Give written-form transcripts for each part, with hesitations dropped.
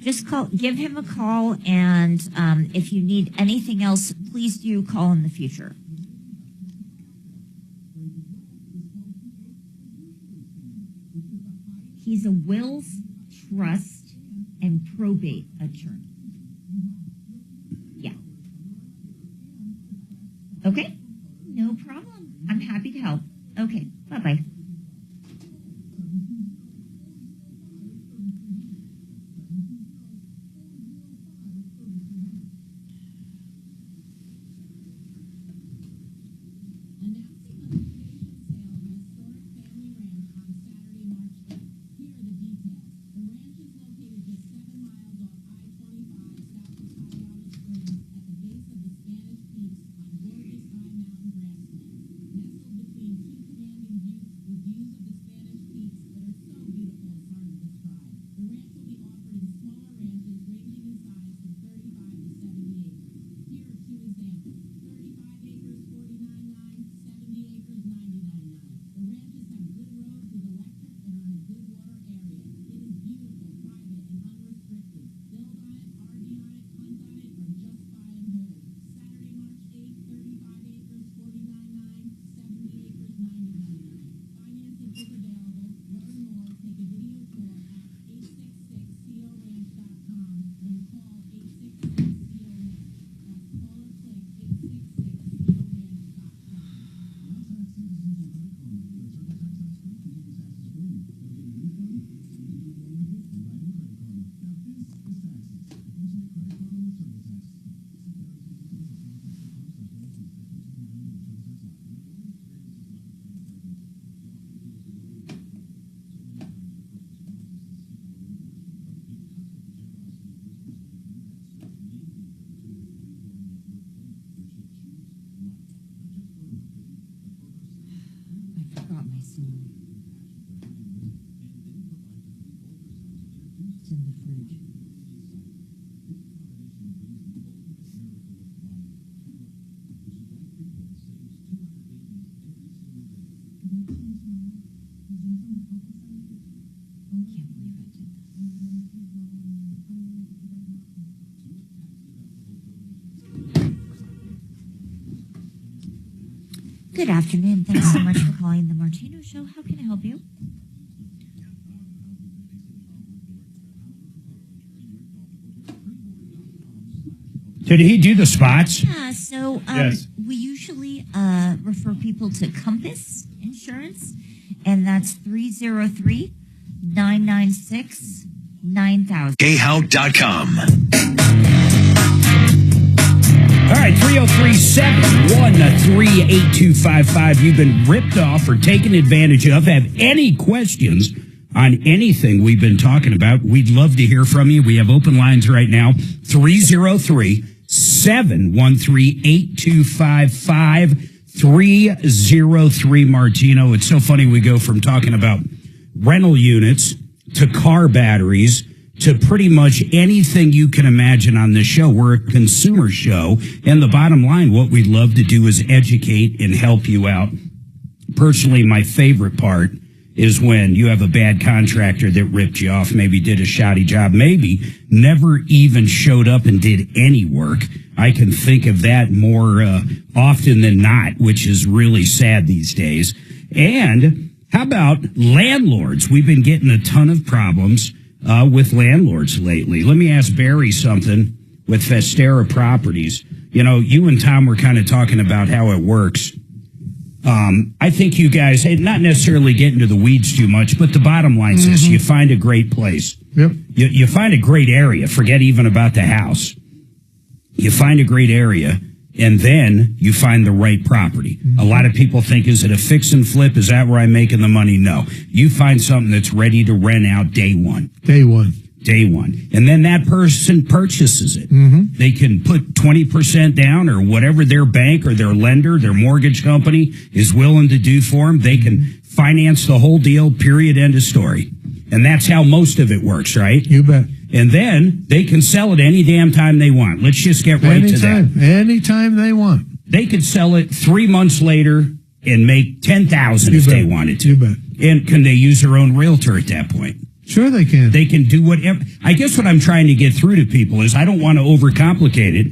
Just give him a call, and if you need anything else, please do call in the future. He's a wills, trust, and probate attorney. Yeah. Okay. No problem. I'm happy to help. Okay. Bye-bye. It's in the fridge. Can't believe I did this. Good afternoon. Thanks so much for calling the Martino Show. How can I help you? Did he do the spots? Yeah, so yes. We usually refer people to Compass Insurance, and that's 303-996-9000. Gayhout.com. All right, 303-713-8255. You've been ripped off or taken advantage of. Have any questions on anything we've been talking about? We'd love to hear from you. We have open lines right now. 303-713-8255. 303 Martino. It's so funny. We go from talking about rental units to car batteries to pretty much anything you can imagine on this show. We're a consumer show, and the bottom line, what we'd love to do is educate and help you out. Personally, my favorite part is when you have a bad contractor that ripped you off, maybe did a shoddy job, maybe never even showed up and did any work. I can think of that more often than not, which is really sad these days. And how about landlords? We've been getting a ton of problems with landlords lately. Let me ask Barry something with Festera Properties. You know, you and Tom were kind of talking about how it works. I think you guys, not necessarily get into the weeds too much, but the bottom line is this: you find a great place. Yep. You find a great area. Forget even about the house. You find a great area, and then you find the right property. A lot of people think, is it a fix and flip? Is that where I'm making the money? No. You find something that's ready to rent out day one. Day one. Day one. And then that person purchases it. They can put 20% down or whatever their bank or their lender, their mortgage company is willing to do for them. They can finance the whole deal, period, end of story. And that's how most of it works, right? You bet. And then they can sell it any damn time they want. Let's just get right to that. Anytime they want. They could sell it 3 months later and make $10,000 if they wanted to. You bet. And can they use their own realtor at that point? Sure they can. They can do whatever. I guess what I'm trying to get through to people is I don't want to overcomplicate it.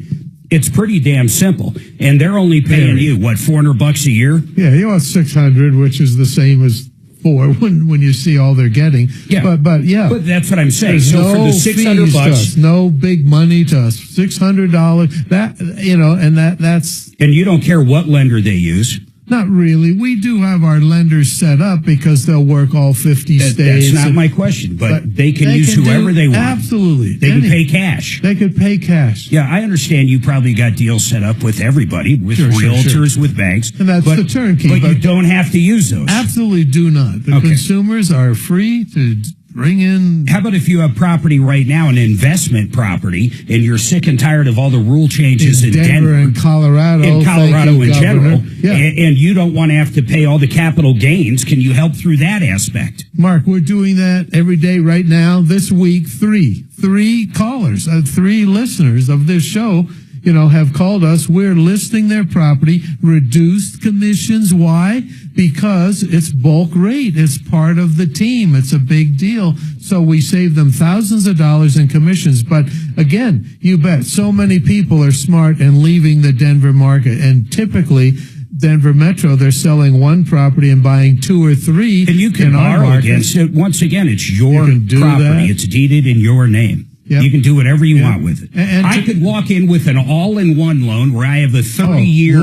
It's pretty damn simple. And they're only paying you, what, $400 a year? Yeah, you want 600, which is the same as 4 when you see all they're getting. Yeah. But yeah. But that's what I'm saying. So no for the $600 bucks, no big money to us. $600. That, and that's. And you don't care what lender they use. Not really. We do have our lenders set up because they'll work all 50 states. That's not my question, but they can use whoever they want. Absolutely. They can pay cash. They could pay cash. Yeah, I understand you probably got deals set up with everybody, with realtors, with banks. And that's the turnkey. But you don't have to use those. Absolutely do not. The consumers are free to bring in. How about if you have property right now, an investment property, and you're sick and tired of all the rule changes in Denver and Colorado. In Colorado in general, yeah. and you don't want to have to pay all the capital gains, can you help through that aspect? Mark, we're doing that every day right now. This week, three callers, 3 listeners of this show, have called us. We're listing their property, reduced commissions. Why? Because it's bulk rate. It's part of the team. It's a big deal. So we save them thousands of dollars in commissions. But again, you bet so many people are smart and leaving the Denver market. And typically, Denver Metro, they're selling one property and buying 2 or 3. And you can borrow against it. Once again, it's your property. It's deeded in your name. Yep. You can do whatever you want with it. And I could walk in with an all-in-one loan where I have a 30-year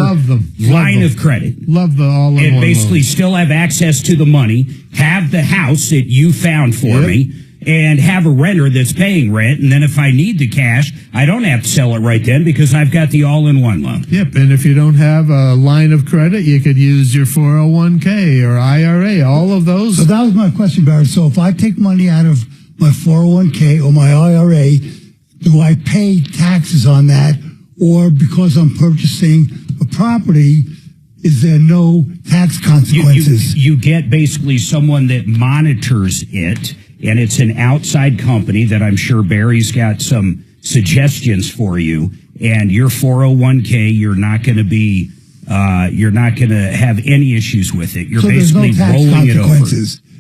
line of credit. Love the all-in-one and basically still have access to the money, have the house that you found for me, and have a renter that's paying rent. And then if I need the cash, I don't have to sell it right then because I've got the all-in-one loan. Yep. And if you don't have a line of credit, you could use your 401k or IRA, all of those. So that was my question, Barry. So if I take money out of my 401k or my IRA, do I pay taxes on that? Or because I'm purchasing a property, is there no tax consequences? You get basically someone that monitors it, and it's an outside company that I'm sure Barry's got some suggestions for you. And your 401k, you're not going to be, you're not going to have any issues with it. You're so basically there's no tax rolling it over.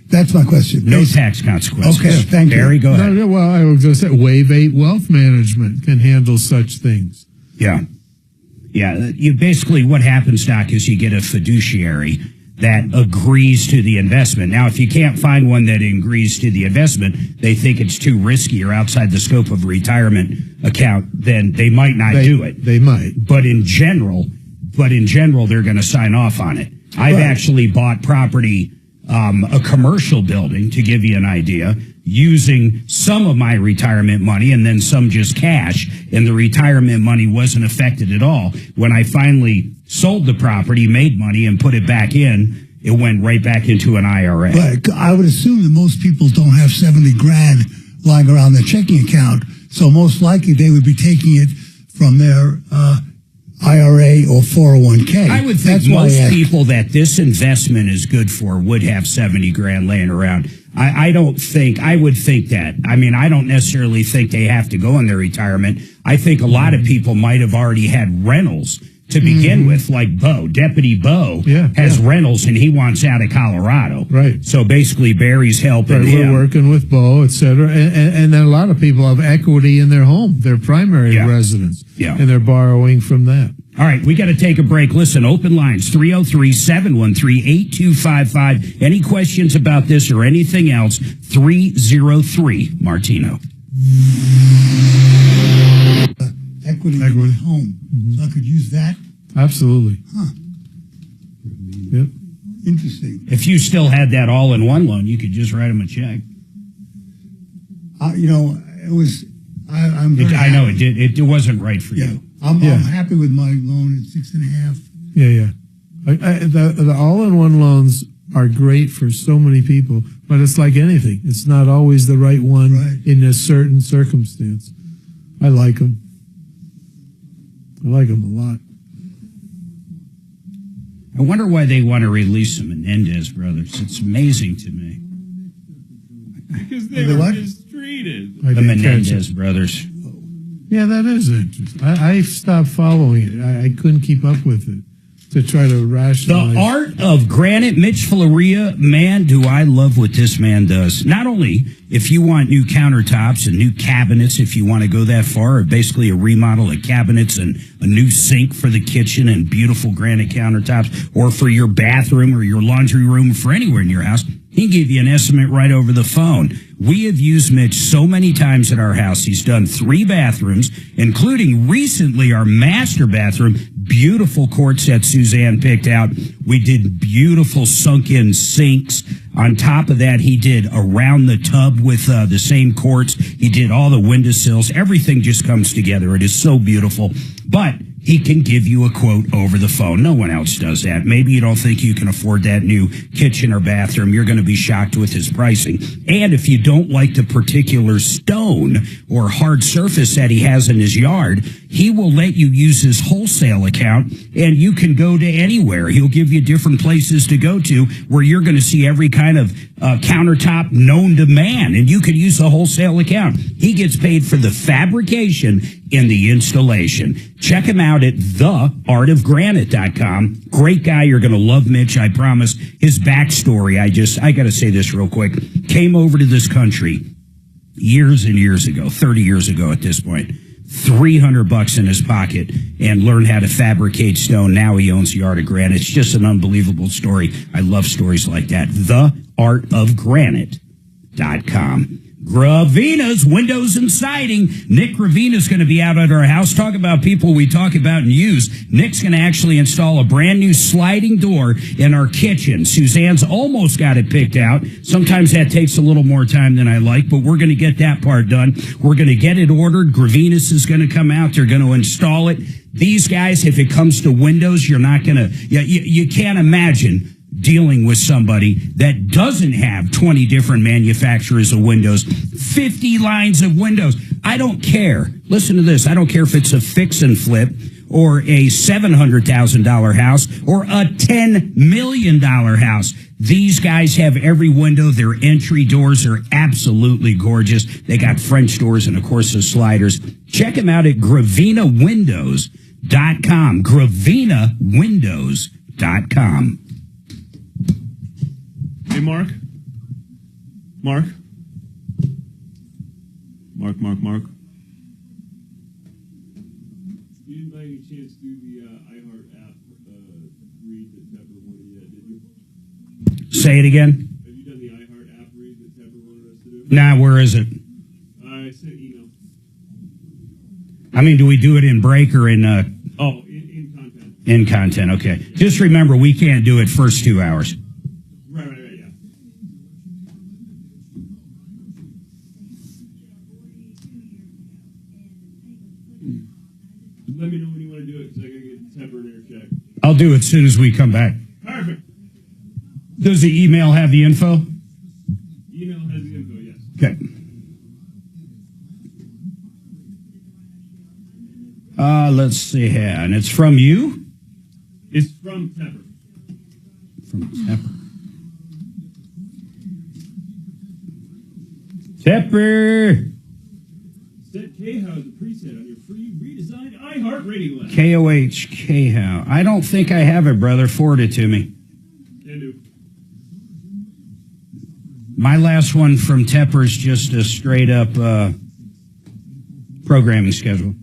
That's my question. No tax consequences. Okay, thank you. Barry, go ahead. No, well, I was going to say Wave 8 Wealth Management can handle such things. Yeah. Yeah. You basically, what happens, Doc, is you get a fiduciary that agrees to the investment. Now, if you can't find one that agrees to the investment, they think it's too risky or outside the scope of a retirement account, then they might not do it. They might. But in general, they're going to sign off on it. I've actually bought property, a commercial building, to give you an idea, using some of my retirement money and then some just cash, and the retirement money wasn't affected at all. When I finally sold the property, made money, and put it back in, it went right back into an IRA. But I would assume that most people don't have 70 grand lying around their checking account, so most likely they would be taking it from their IRA or 401k. I would think most people that this investment is good for would have 70 grand laying around. I would think that. I mean, I don't necessarily think they have to go in their retirement. I think a lot of people might have already had rentals to begin with, like Bo. Deputy Bo has rentals, and he wants out of Colorado. Right. So basically, Barry's helping him. We're working with Bo, et cetera. And then a lot of people have equity in their home, their primary residence. Yeah. And they're borrowing from that. All right, we got to take a break. Listen, open lines, 303-713-8255. Any questions about this or anything else, 303-Martino. Equity in my home. So I could use that? Absolutely. Huh. Yep. Interesting. If you still had that all-in-one loan, you could just write them a check. It was... I'm very I know it wasn't right for you. I'm happy with my loan at 6.5. Yeah. The all-in-one loans are great for so many people, but it's like anything. It's not always the right one in a certain circumstance. I like them. I like them a lot. I wonder why they want to release the Menendez brothers. It's amazing to me. Because they were mistreated. The Menendez brothers. Yeah, that is interesting. I stopped following it. I couldn't keep up with it. to try to rationalize. The art of granite, Mitch Floria, man, do I love what this man does. Not only if you want new countertops and new cabinets, if you want to go that far, or basically a remodel of cabinets and a new sink for the kitchen and beautiful granite countertops, or for your bathroom or your laundry room, for anywhere in your house, he can give you an estimate right over the phone. We have used Mitch so many times at our house. He's done 3 bathrooms, including recently our master bathroom. Beautiful quartz that Suzanne picked out. We did beautiful sunk-in sinks. On top of that, he did around the tub with the same quartz. He did all the windowsills. Everything just comes together. It is so beautiful. But he can give you a quote over the phone. No one else does that. Maybe you don't think you can afford that new kitchen or bathroom. You're going to be shocked with his pricing. And if you don't like the particular stone or hard surface that he has in his yard, he will let you use his wholesale account, and you can go to anywhere. He'll give you different places to go to where you're going to see every kind of countertop known to man, and you could use the wholesale account. He gets paid for the fabrication and the installation. Check him out at theartofgranite.com. Great guy. You're going to love Mitch, I promise. His backstory, I got to say this real quick. Came over to this country years and years ago, 30 years ago at this point. $300 in his pocket and learned how to fabricate stone. Now he owns the Art of Granite. It's just an unbelievable story. I love stories like that. theartofgranite.com. Gravina's Windows and Siding. Nick Gravina's going to be out at our house. Talk about people we talk about and use. Nick's going to actually install a brand new sliding door in our kitchen. Suzanne's almost got it picked out. Sometimes that takes a little more time than I like, but we're going to get that part done. We're going to get it ordered. Gravina's is going to come out. They're going to install it. These guys, if it comes to windows, you're not going to, you can't imagine dealing with somebody that doesn't have 20 different manufacturers of windows, 50 lines of windows. I don't care. Listen to this. I don't care if it's a fix and flip or a $700,000 house or a $10 million house. These guys have every window. Their entry doors are absolutely gorgeous. They got French doors and, of course, the sliders. Check them out at gravinawindows.com. gravinawindows.com. Hey, Mark. Mark. You didn't by any chance do the iHeart app read that Pepper wanted yet, did you? Say it again. Have you done the iHeart app read that Pepper wanted us to do? Nah, where is it? I sent email. I mean, do we do it in break or in... in content. In content, okay. Just remember, we can't do it first 2 hours. Right, yeah. Let me know when you want to do it, because I got to get Pepper in there check. I'll do it as soon as we come back. Perfect. Does the email have the info? Email has the info, yes. Okay. Let's see here. And it's from you? It's from Pepper. From Tepper. Tepper! Set KHOW as a preset on your free redesigned iHeartRadio app. KOH, KHOW. I don't think I have it, brother. Forward it to me. Can do. My last one from Tepper is just a straight up programming schedule.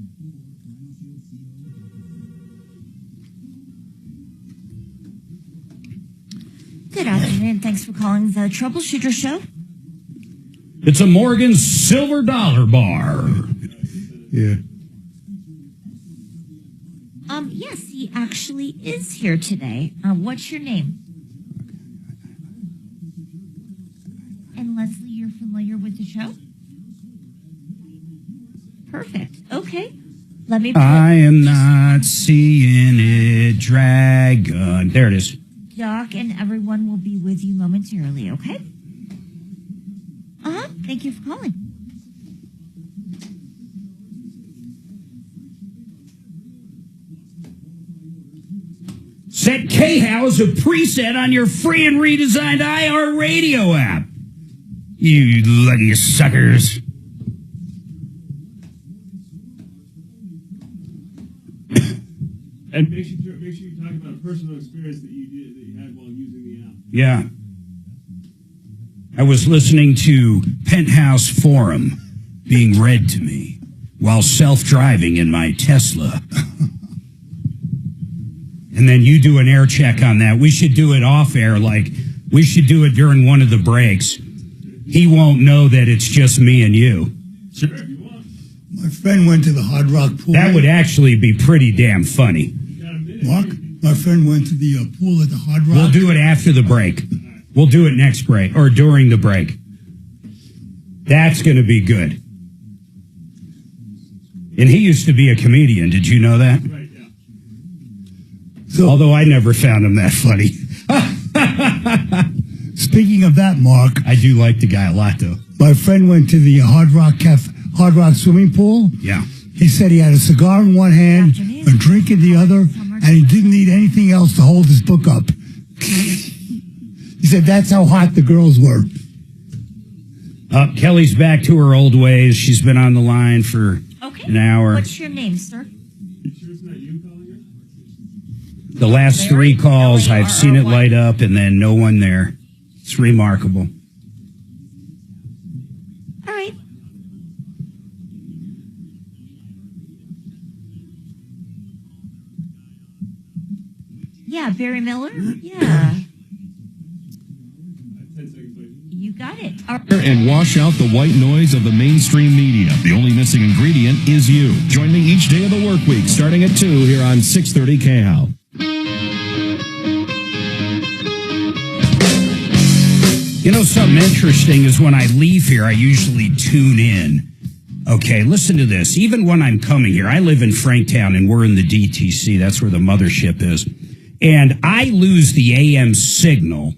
Good afternoon. Thanks for calling the Troubleshooter Show. It's a Morgan Silver Dollar Bar. Yeah. Yes, he actually is here today. What's your name? And Leslie, you're familiar with the show? Perfect. Okay. Let me I am not seeing it, dragon. There it is. Doc and everyone will be with you momentarily, okay? Thank you for calling. Set KHOW as a preset on your free and redesigned iHeartRadio app. You lucky suckers. And make sure you talk about a personal experience that you had while using the app. Yeah. I was listening to Penthouse Forum being read to me while self-driving in my Tesla. And then you do an air check on that. We should do it off air, like we should do it during one of the breaks. He won't know that it's just me and you. Sure, if you want. My friend went to the Hard Rock pool. That would actually be pretty damn funny. Mark, my friend went to the pool at the Hard Rock. We'll do it after the break. We'll do it next break or during the break. That's going to be good. And he used to be a comedian. Did you know that? Right, yeah. So, Although I never found him that funny. speaking of that, Mark, I do like the guy a lot, though. my friend went to the Hard Rock swimming pool. Yeah. He said he had a cigar in one hand, a drink in the other, and he didn't need anything else to hold his book up. He said that's how hot the girls were. Kelly's back to her old ways. She's been on the line for an hour. What's your name, sir? You sure it's not you calling her? The last three calls, I've seen it light up, and then no one there. It's remarkable. All right. Yeah, Barry Miller? Yeah. 10 seconds later. You got it. All right. And wash out the white noise of the mainstream media. The only missing ingredient is you. Join me each day of the work week, starting at 2 here on 630 KHAL. You know, something interesting is when I leave here, I usually tune in. Okay, listen to this. Even when I'm coming here, I live in Franktown, and we're in the DTC. That's where the mothership is. And I lose the AM signal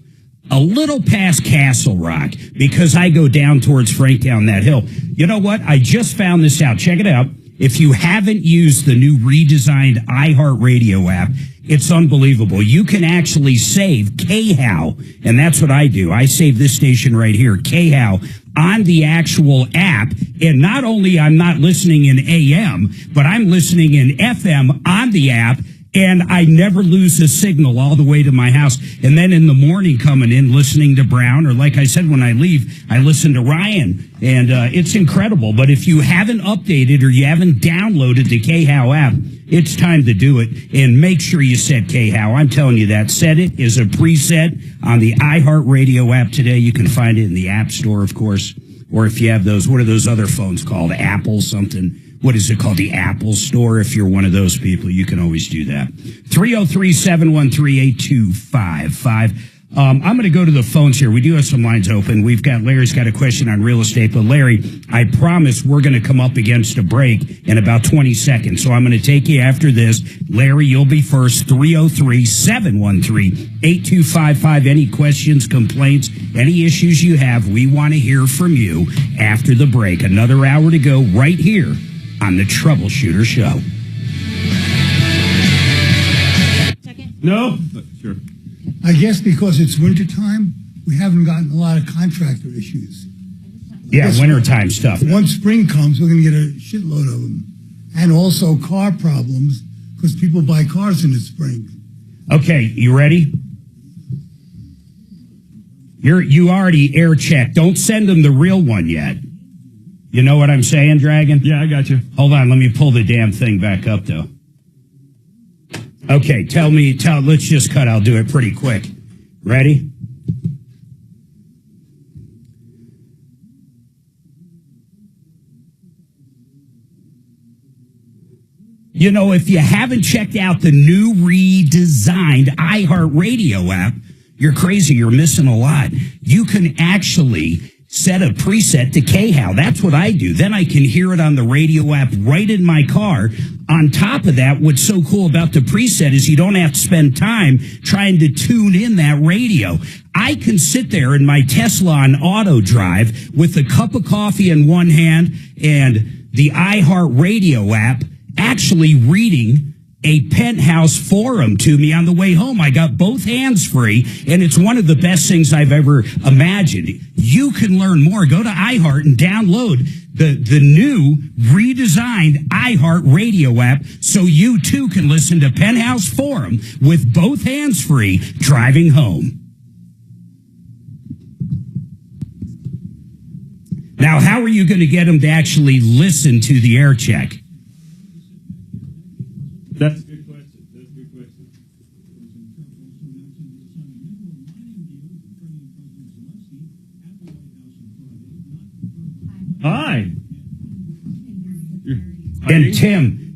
a little past Castle Rock because I go down towards Franktown, that hill. You know what? I just found this out. Check it out. If you haven't used the new redesigned iHeartRadio app, it's unbelievable. You can actually save KHAL, and that's what I do. I save this station right here, KHAL, on the actual app. And not only I'm not listening in AM, but I'm listening in FM on the app. And I never lose a signal all the way to my house. And then in the morning coming in, listening to Brown, or like I said, when I leave, I listen to Ryan. And it's incredible. But if you haven't updated or you haven't downloaded the KHAL app, it's time to do it. And make sure you set KHAL. I'm telling you that. Set it is a preset on the iHeartRadio app today. You can find it in the App Store, of course. Or if you have those, what are those other phones called? Apple something. What is it called? The Apple Store. If you're one of those people, you can always do that. 303-713-8255. I'm going to go to the phones here. We do have some lines open. Larry's got a question on real estate. But Larry, I promise we're going to come up against a break in about 20 seconds. So I'm going to take you after this. Larry, you'll be first. 303-713-8255. Any questions, complaints, any issues you have, we want to hear from you after the break. Another hour to go right here on the Troubleshooter Show. No? Sure. I guess because it's wintertime, we haven't gotten a lot of contractor issues. Yeah, wintertime stuff. Once spring comes, we're going to get a shitload of them. And also car problems, because people buy cars in the spring. Okay, you ready? You already air checked. Don't send them the real one yet. You know what I'm saying, Dragon? Yeah, I got you. Hold on, let me pull the damn thing back up, though. Okay, let's just cut. I'll do it pretty quick. Ready? You know, if you haven't checked out the new redesigned iHeartRadio app, you're crazy. You're missing a lot. You can actually set a preset to KHAL. That's what I do. Then I can hear it on the radio app right in my car. On top of that, what's so cool about the preset is you don't have to spend time trying to tune in that radio. I can sit there in my Tesla on auto drive with a cup of coffee in one hand and the iHeartRadio app actually reading a Penthouse forum to me on the way home. I got both hands free, and it's one of the best things I've ever imagined. You can learn more. Go to iHeart and download the new redesigned iHeartRadio app so you too can listen to Penthouse Forum with both hands free driving home. Now, how are you going to get them to actually listen to the air check? That's a good question. That's a good question. Hi. And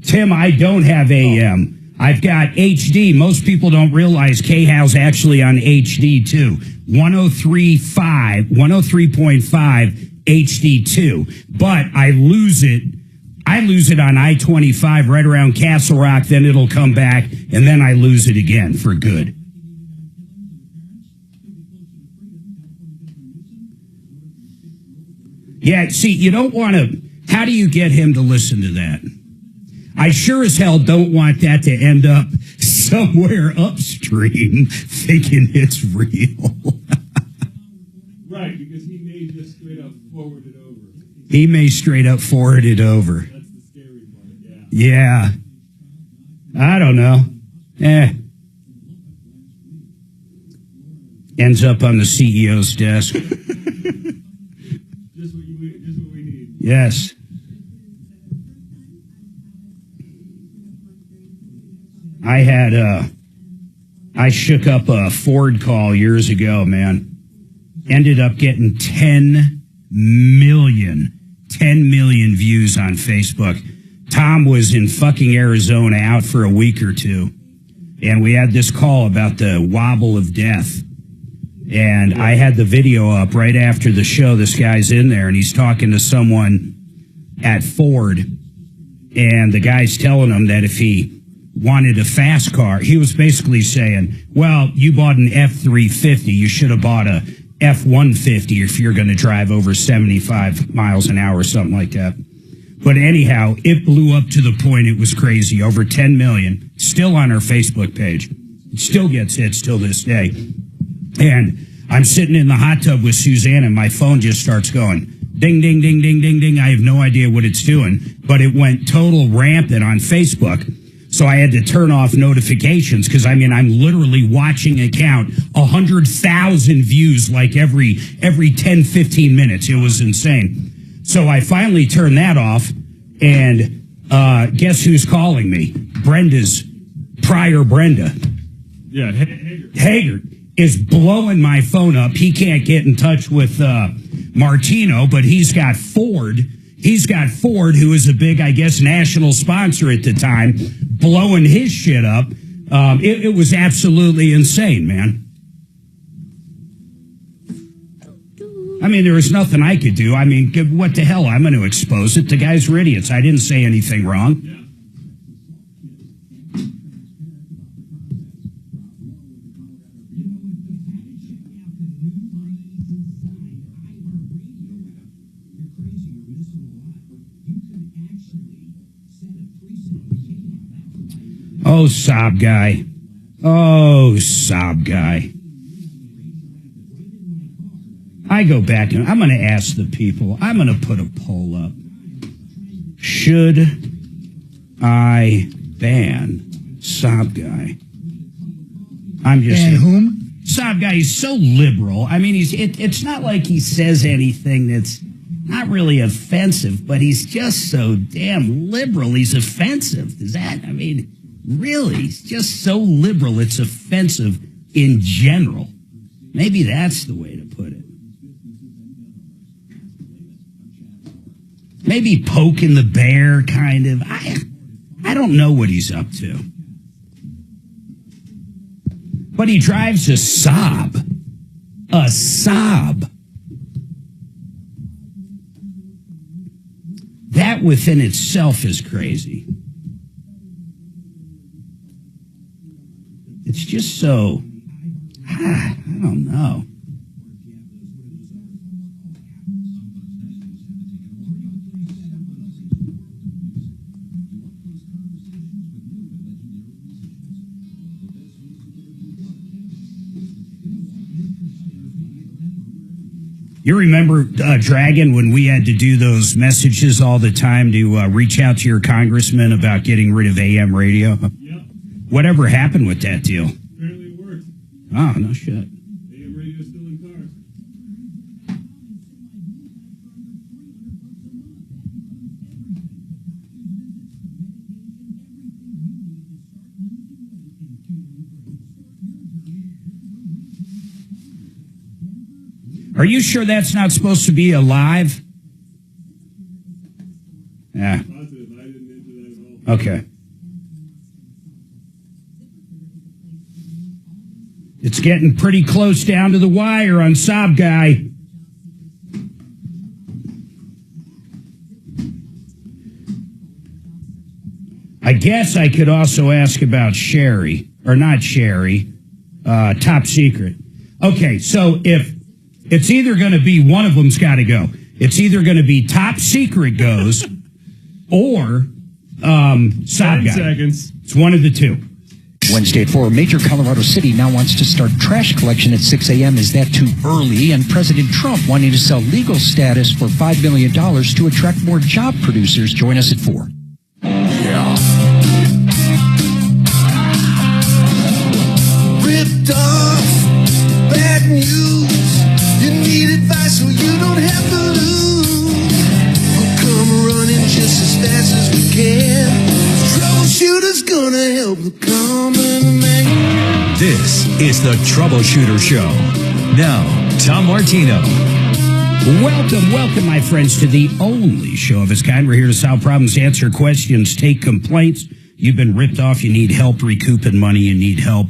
Tim, I don't have AM. I've got HD. Most people don't realize K-How's actually on HD too. 103.5 HD2. But I lose it on I-25 right around Castle Rock, then it'll come back, and then I lose it again for good. Yeah, see, you don't want to... How do you get him to listen to that? I sure as hell don't want that to end up somewhere upstream thinking it's real. Right, because he may just straight up forward it over. He may straight up forward it over. That's the scary part, yeah. Yeah. I don't know. Ends up on the CEO's desk. Just what we need. Yes. I shook up a Ford call years ago, man. Ended up getting 10 million views on Facebook. Tom was in fucking Arizona out for a week or two. And we had this call about the wobble of death. And I had the video up right after the show. This guy's in there and he's talking to someone at Ford. And the guy's telling him that if he wanted a fast car, he was basically saying, well, you bought an F-350. You should have bought a F-150 if you're going to drive over 75 miles an hour or something like that. But anyhow, it blew up to the point it was crazy. Over 10 million. Still on our Facebook page. It still gets hits till this day. And I'm sitting in the hot tub with Suzanne and my phone just starts going ding, ding, ding, ding, ding, ding. I have no idea what it's doing, but it went total rampant on Facebook. So I had to turn off notifications because, I mean, I'm literally watching a count 100,000 views like every 10, 15 minutes. It was insane. So I finally turned that off, and guess who's calling me? Brenda. Yeah, Hager is blowing my phone up. He can't get in touch with Martino, but he's got Ford. He's got Ford, who is a big, I guess, national sponsor at the time, blowing his shit up. It was absolutely insane, man. I mean, there was nothing I could do. I mean, what the hell? I'm going to expose it. The guys were idiots. I didn't say anything wrong. Yeah. Oh, sob guy. Oh, sob guy. I go back and I'm going to ask the people. I'm going to put a poll up. Should I ban sob guy? I'm just And whom? sob guy. He's so liberal. I mean, it's not like he says anything that's not really offensive, but he's just so damn liberal. He's offensive. Is that? I mean, really, he's just so liberal. It's offensive in general. Maybe that's the way to put it. Maybe poking the bear, kind of. I don't know what he's up to. But he drives a Saab. A Saab. That within itself is crazy. It's just so, I don't know. You remember, Dragon, when we had to do those messages all the time to reach out to your congressman about getting rid of AM radio? Yep. Whatever happened with that deal? Apparently it worked. Oh, no shit. AM radio's still in cars. Are you sure that's not supposed to be alive? Yeah. Positive. I didn't enter that at all. Okay. It's getting pretty close down to the wire on Sob Guy. I guess I could also ask about Sherry, or not Sherry, Top Secret. Okay, so if it's either going to be one of them's got to go. It's either going to be Top Secret goes or Sob 10 Guy. seconds. It's one of the two. Wednesday at 4, Major Colorado City now wants to start trash collection at 6 a.m. Is that too early? And President Trump wanting to sell legal status for $5 million to attract more job producers. Join us at 4. Ripped off, bad news. You need advice so you don't have to lose. We'll come running just as fast as we can. Troubleshooter's gonna help the common man. This is the Troubleshooter Show. Now, Tom Martino. Welcome, my friends, to the only show of its kind. We're here to solve problems, answer questions, take complaints. You've been ripped off. You need help recouping money. You need help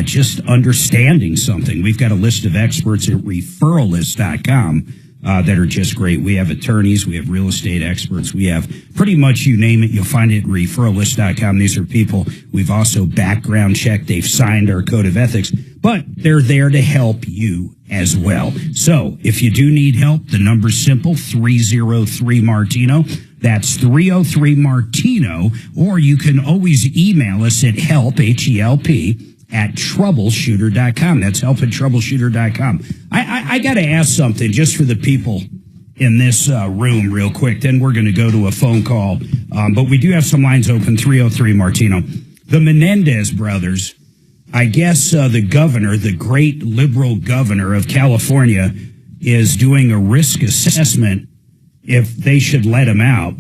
just understanding something. We've got a list of experts at referralist.com that are just great. We have attorneys. We have real estate experts. We have pretty much you name it. You'll find it at referralist.com. These are people we've also background checked. They've signed our code of ethics, but they're there to help you as well. So if you do need help, the number's simple, 303-MARTINO. That's 303-MARTINO. Or you can always email us at help, H-E-L-P, at troubleshooter.com. That's help at troubleshooter.com. I got to ask something just for the people in this room real quick. Then we're going to go to a phone call. But we do have some lines open, 303-MARTINO. The Menendez brothers, I guess the governor, the great liberal governor of California, is doing a risk assessment if they should let him out.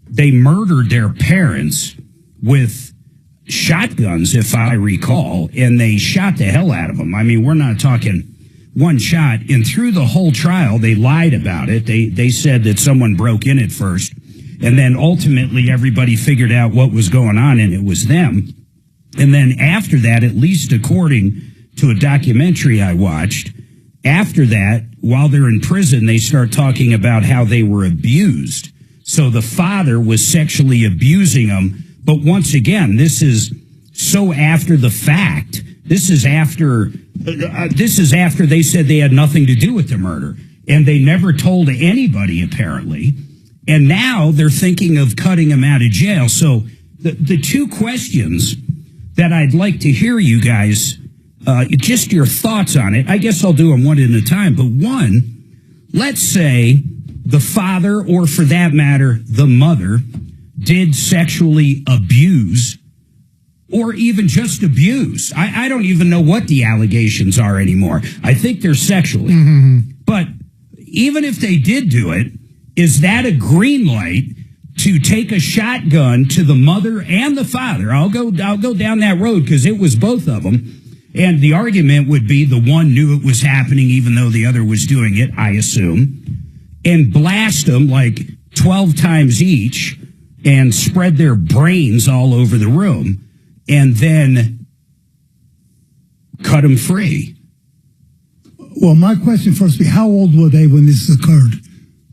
They murdered their parents with shotguns, if I recall, and they shot the hell out of them. I mean, we're not talking one shot. And through the whole trial, they lied about it. They said that someone broke in at first, and then ultimately everybody figured out what was going on, and it was them. And then after that, at least according to a documentary I watched, after that, while they're in prison, they start talking about how they were abused. So the father was sexually abusing them. But once again, this is so after the fact. This is after they said they had nothing to do with the murder. And they never told anybody, apparently. And now they're thinking of cutting him out of jail. So the two questions that I'd like to hear you guys, just your thoughts on it. I guess I'll do them one at a time. But one, let's say the father, or for that matter, the mother, did sexually abuse, or even just abuse. I don't even know what the allegations are anymore. I think they're sexually. Mm-hmm. But even if they did do it, is that a green light to take a shotgun to the mother and the father? I'll go down that road because it was both of them. And the argument would be the one knew it was happening even though the other was doing it, I assume, and blast them like 12 times each and spread their brains all over the room and then cut them free. Well, my question first would be, how old were they when this occurred?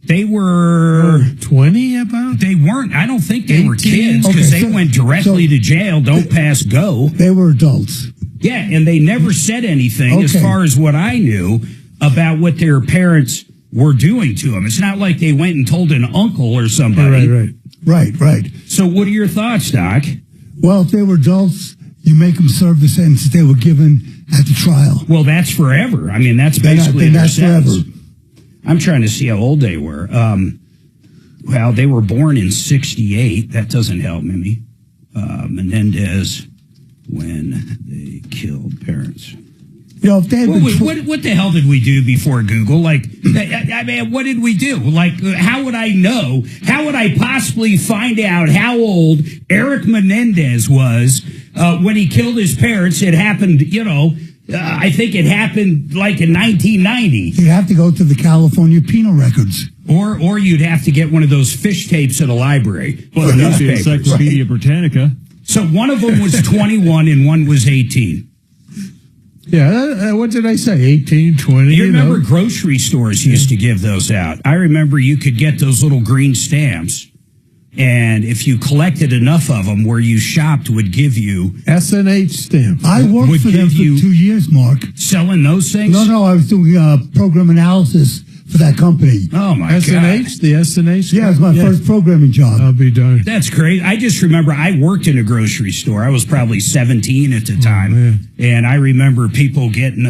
They were 20 about? They weren't. I don't think they were 18? kids because Okay, they went directly to jail. Don't pass go. They were adults. Yeah, and they never said anything as Okay. far as what I knew about what their parents were doing to them. It's not like they went and told an uncle or somebody. Right. So what are your thoughts, Doc? Well, if they were adults, you make them serve the sentence that they were given at the trial. Well, that's forever. I mean, that's Then basically then their that's forever. sentence. I'm trying to see how old they were. Well, they were born in 68. That doesn't help me. Menendez, when they killed parents. You know, if they had been What the hell did we do before Google? Like, I mean, what did we do? Like, how would I know? How would I possibly find out how old Eric Menendez was when he killed his parents? It happened, I think it happened like in 1990. You'd have to go to the California penal records. Or you'd have to get one of those fish tapes at a library. Well, or the newspapers. Encyclopedia Britannica. So one of them was 21 and one was 18. Yeah, what did I say? 18, 20. You remember grocery stores used to give those out. I remember you could get those little green stamps, and if you collected enough of them, where you shopped would give you S&H stamps. I worked Would for them give for you- 2 years, Mark. selling those things. No, I was doing program analysis for that company. Oh my god, S&H, the S&H. Yeah, it was my first programming job. I'll be darned. that's great. I just remember I worked in a grocery store. I was probably 17 at the time, and I remember people getting,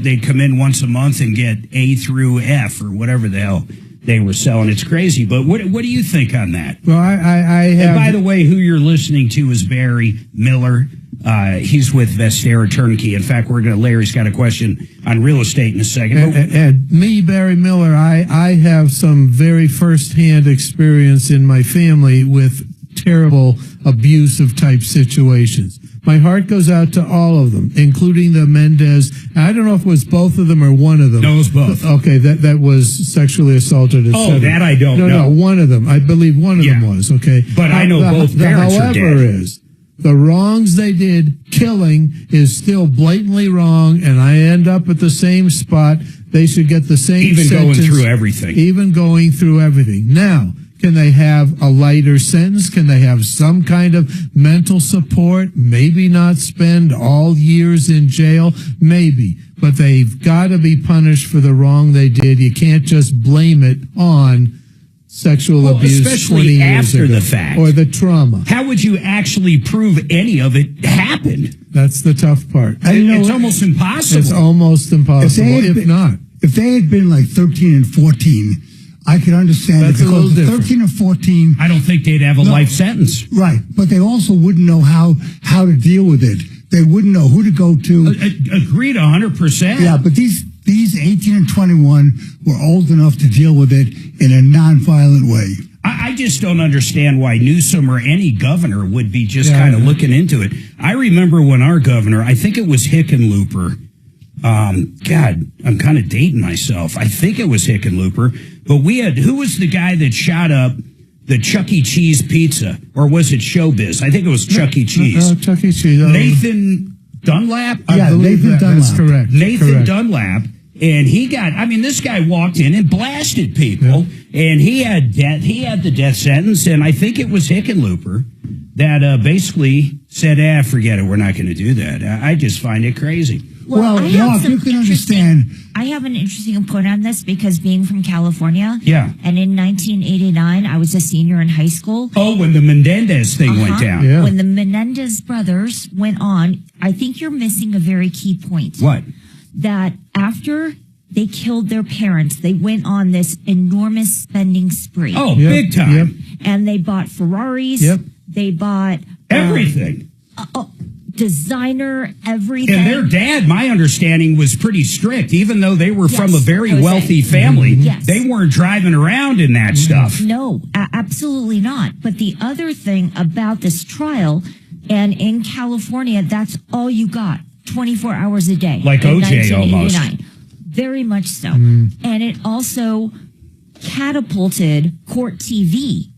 they'd come in once a month and get A through F or whatever the hell they were selling. It's crazy, but what do you think on that? Well, I have. And by the way, who you're listening to is Barry Miller. He's with Vestera Turnkey. In fact, Larry's got a question on real estate in a second. And me, Barry Miller, I have some very firsthand experience in my family with terrible abusive type situations. My heart goes out to all of them, including the Mendez. I don't know if it was both of them or one of them. No, it was both. Okay, that was sexually assaulted. Oh, that I don't know. No, one of them. I believe one of them was, okay? But I know both parents are dead. However is, the wrongs they did, killing, is still blatantly wrong, and I end up at the same spot. They should get the same Even sentence. going through everything. Even going through everything. Now, can they have a lighter sentence? Can they have some kind of mental support? Maybe not spend all years in jail? Maybe. But they've got to be punished for the wrong they did. You can't just blame it on sexual abuse especially 20 years after ago, the fact. or the trauma. How would you actually prove any of it happened? That's the tough part. It's almost impossible. It's almost impossible, if not. If they had been like 13 and 14, I could understand That's it a little because different. 13 and 14, I don't think they'd have a No. life sentence. right? But they also wouldn't know how to deal with it. They wouldn't know who to go to. Agreed 100%. Yeah, but these 18 and 21 were old enough to deal with it in a nonviolent way. I just don't understand why Newsom or any governor would be just kind of looking into it. I remember when our governor, I think it was Hickenlooper. God, I'm kind of dating myself. I think it was Hickenlooper. But who was the guy that shot up the Chuck E. Cheese pizza? Or was it Showbiz? I think it was Chuck E. Cheese. No, Chuck E. Cheese. Nathan Dunlap? Yeah, Nathan Dunlap. That's correct. Nathan Correct. Dunlap. And this guy walked in and blasted people, and he had the death sentence, and I think it was Hickenlooper that basically said, forget it, we're not going to do that. I just find it crazy. Well, I have Mark, some you can interesting- understand. I have an interesting point on this because being from California. Yeah. And in 1989, I was a senior in high school. Oh, when the Menendez thing went down. Yeah. When the Menendez brothers went on, I think you're missing a very key point. What? That after they killed their parents, they went on this enormous spending spree. Oh, Yep, big time. yep. And they bought Ferraris. Yep. They bought Everything. designer, everything. And their dad, my understanding, was pretty strict. Even though they were from a very Jose. wealthy family, Yes. they weren't driving around in that stuff. No, absolutely not. But the other thing about this trial, and in California, that's all you got, 24 hours a day. Like in OJ almost. 1989. Very much so. And it also catapulted Court TV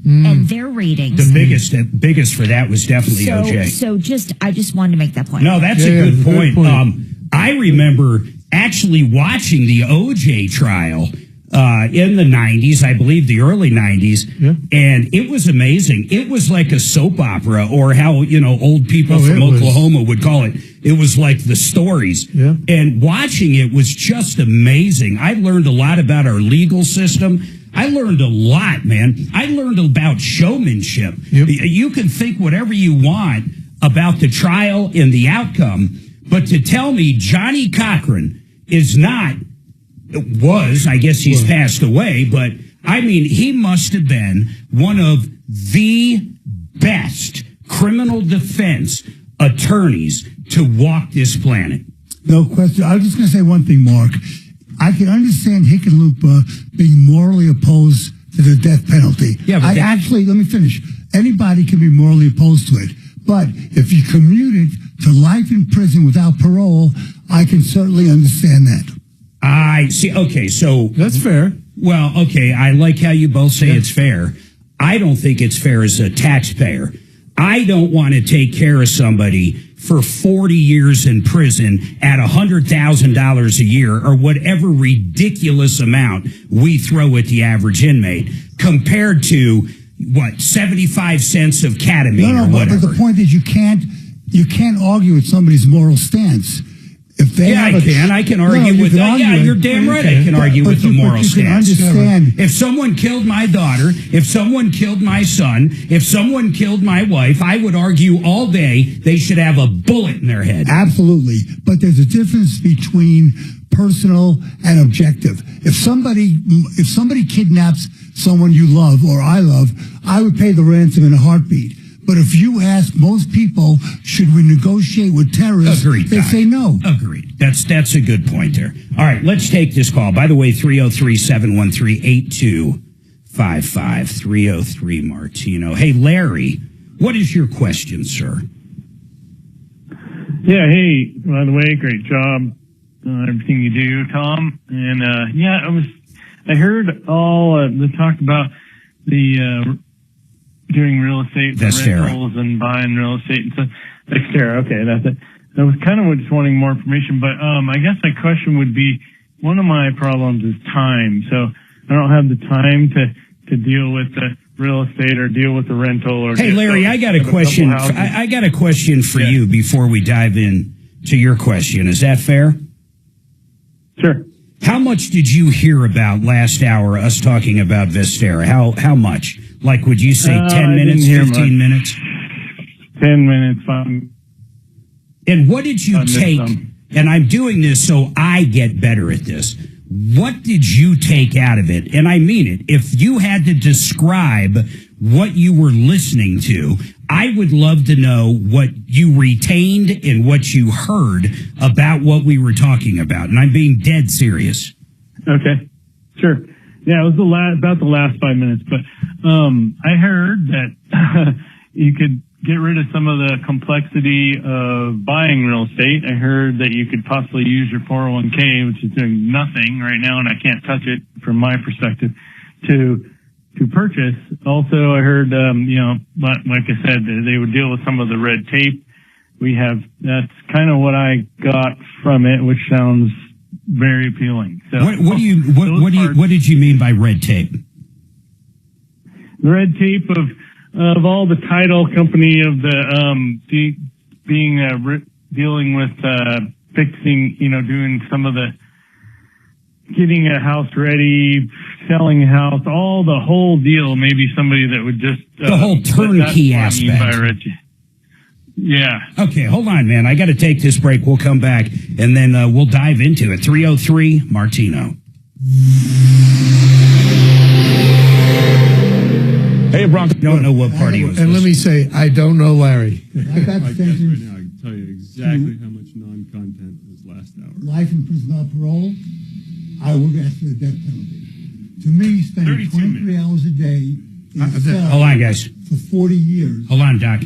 and their ratings. The biggest for that was definitely OJ. So I just wanted to make that point. No, that's Yeah, a good good point. point. I remember actually watching the OJ trial in the 90s, I believe the early 90s, and it was amazing. It was like a soap opera, or how, old people from Oklahoma would call it. It was like the stories. Yeah. And watching it was just amazing. I learned a lot about our legal system. I learned a lot, man. I learned about showmanship. Yep. You can think whatever you want about the trial and the outcome, but to tell me Johnny Cochran is not Was. I guess he's passed away, but I mean, he must have been one of the best criminal defense attorneys to walk this planet. No question. I was just going to say one thing, Mark. I can understand Hickenlooper being morally opposed to the death penalty. Yeah, but let me finish. Anybody can be morally opposed to it. But if you commute it to life in prison without parole, I can certainly understand that. I see. Okay, so That's fair. well, okay, I like how you both say it's fair. I don't think it's fair as a taxpayer. I don't want to take care of somebody for 40 years in prison at $100,000 a year or whatever ridiculous amount we throw at the average inmate compared to, 75 cents of ketamine or whatever. But the point is you can't argue with somebody's moral stance. If they I can argue with that. Yeah, you're damn right. I can argue with the moral stance. If someone killed my daughter, if someone killed my son, if someone killed my wife, I would argue all day they should have a bullet in their head. Absolutely. But there's a difference between personal and objective. If somebody kidnaps someone you love or I love, I would pay the ransom in a heartbeat. But if you ask most people, should we negotiate with terrorists? Agreed, they Doc. say no. Agreed. That's a good point there. All right, let's take this call. By the way, 303-713-8255, 303 Martino. Hey, Larry, what is your question, sir? Yeah, hey, by the way, great job on everything you do, Tom. And, I heard all the talk about the doing real estate rentals and buying real estate and stuff. Vestera, okay, that's it. I was kind of just wanting more information, but I guess my question would be, one of my problems is time. So I don't have the time to deal with the real estate or deal with the rental. Or hey, Larry, I got a question. I got a question for you before we dive in to your question. Is that fair? Sure. How much did you hear about last hour, us talking about Vestera? How much? Like, would you say 10 minutes, 15 minutes? 10 minutes, fine. And what did you take? And I'm doing this so I get better at this. What did you take out of it? And I mean it. If you had to describe what you were listening to, I would love to know what you retained and what you heard about what we were talking about. And I'm being dead serious. Okay, sure. Yeah, it was about the last 5 minutes, but I heard that you could get rid of some of the complexity of buying real estate. I heard that you could possibly use your 401k, which is doing nothing right now, and I can't touch it from my perspective, to purchase. Also, I heard, like I said, they would deal with some of the red tape. That's kind of what I got from it, which sounds very appealing. So, what did you mean by red tape? The red tape of all the title company of the dealing with fixing, doing some of the getting a house ready, selling a house, the whole deal. Maybe somebody that would just the whole turnkey aspect. Yeah. Okay, hold on, man. I got to take this break. We'll come back, and then we'll dive into it. 303 Martino. Hey, Bronco. Don't know what party it was. And let me say, I don't know Larry. I got My guess right now, I can tell you exactly how much non-content was last hour. life in prison without parole, I would ask for the death penalty. To me, spending 23 hours a day in a cell Hold on, guys. for 40 years. Hold on, Doc.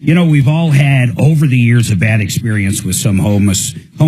You know, we've all had over the years a bad experience with some home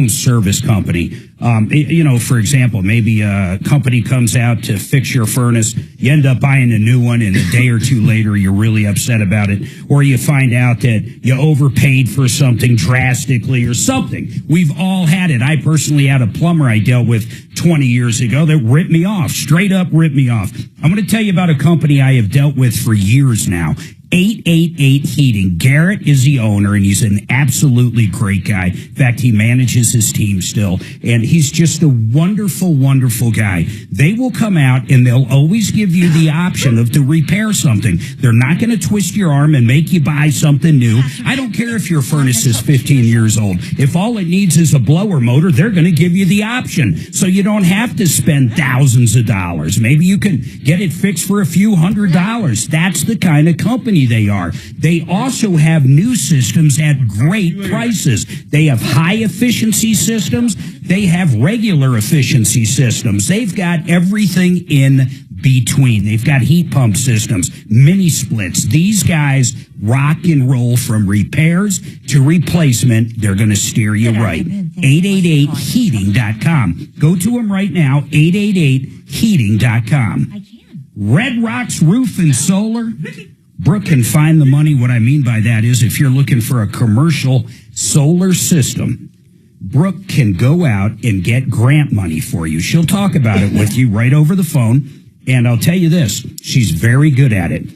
service company. For example, maybe a company comes out to fix your furnace. You end up buying a new one, and a day or two later, you're really upset about it. Or you find out that you overpaid for something drastically or something. We've all had it. I personally had a plumber I dealt with 20 years ago that ripped me off, straight up ripped me off. I'm going to tell you about a company I have dealt with for years now. 888 Heating. Garrett is the owner, and he's an absolutely great guy. In fact, he manages his team still, and he's just a wonderful, wonderful guy. They will come out, and they'll always give you the option of to repair something. They're not going to twist your arm and make you buy something new. I don't care if your furnace is 15 years old. If all it needs is a blower motor, they're going to give you the option, so you don't have to spend thousands of dollars. Maybe you can get it fixed for a few $100s. That's the kind of company they are. They also have new systems at great prices. They have high efficiency systems. They have regular efficiency systems. They've got everything in between. They've got heat pump systems, mini splits. These guys rock and roll from repairs to replacement. They're going to steer you right. 888heating.com. Go to them right now, 888heating.com. I can. Red Rocks Roof and Solar. Brooke can find the money. What I mean by that is if you're looking for a commercial solar system, Brooke can go out and get grant money for you. She'll talk about it with you right over the phone. And I'll tell you this, she's very good at it.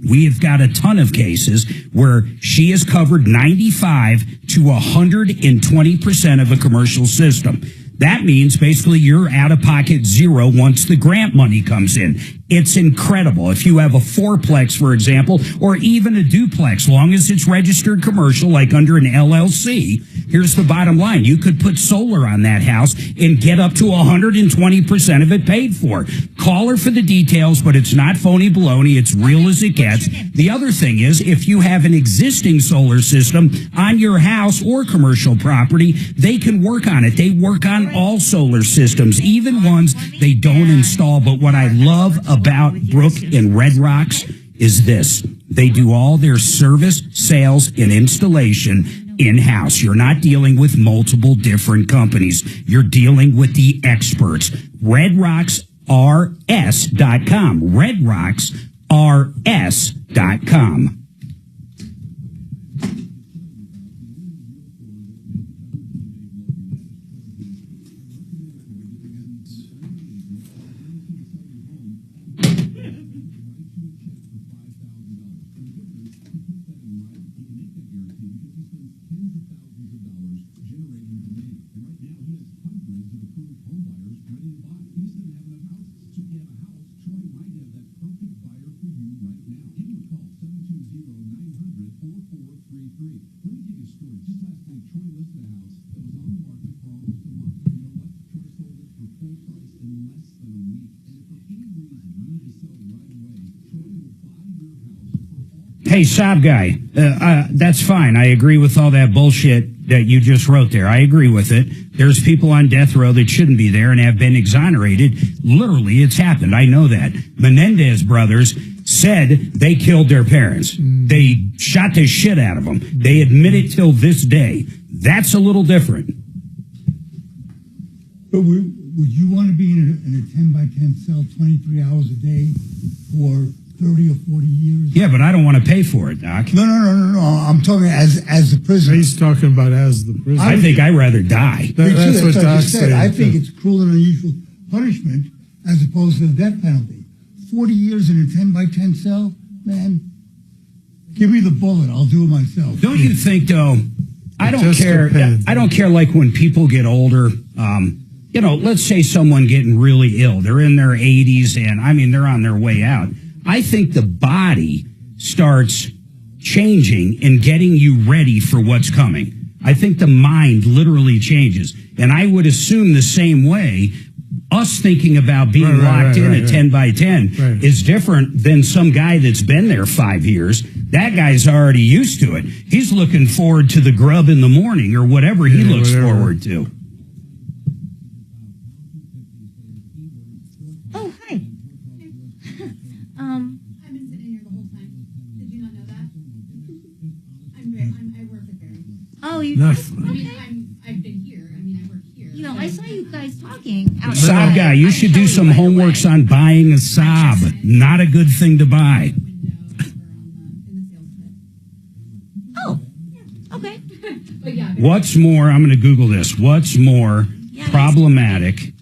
We have got a ton of cases where she has covered 95 to 120% of a commercial system. That means basically you're out of pocket zero once the grant money comes in. It's incredible. If you have a fourplex, for example, or even a duplex, long as it's registered commercial, like under an LLC, here's the bottom line. You could put solar on that house and get up to 120% of it paid for. Call her for the details, but it's not phony baloney. It's real as it gets. The other thing is, if you have an existing solar system on your house or commercial property, they can work on it. They work on all solar systems, even ones they don't install. But what I love about Brooke and Red Rocks is this. They do all their service, sales, and installation in-house. You're not dealing with multiple different companies. You're dealing with the experts. RedRocksRS.com. RedRocksRS.com. Hey, Sob guy, that's fine. I agree with all that bullshit that you just wrote there. I agree with it. There's people on death row that shouldn't be there and have been exonerated. Literally, it's happened. I know that. Menendez brothers said they killed their parents. They shot the shit out of them. They admit it till this day. That's a little different. But would you want to be in a 10 by 10 cell 23 hours a day for 30 or 40 years? Yeah, but I don't want to pay for it, Doc. No. I'm talking as a prisoner. He's talking about as the prisoner. I think I'd rather die. That's what Doc's saying. I think it's cruel and unusual punishment as opposed to the death penalty. 40 years in a 10 by 10 cell, man. Give me the bullet. I'll do it myself. Don't you think, though? I don't care. I don't care. Like when people get older. Let's say someone getting really ill. They're in their 80s, and they're on their way out. I think the body starts changing and getting you ready for what's coming. I think the mind literally changes. And I would assume the same way, us thinking about being locked in at 10 by 10 is different than some guy that's been there 5 years. That guy's already used to it. He's looking forward to the grub in the morning or whatever he looks forward to. Oh, hi. I've been sitting here the whole time. Did you not know that? I work at Barry. Oh, you. I've been here. I work here. I saw you guys talking outside. Sob guy, you should do some homeworks on buying a Sob. Not a good thing to buy. Oh, okay. What's more, I'm going to Google this. What's more problematic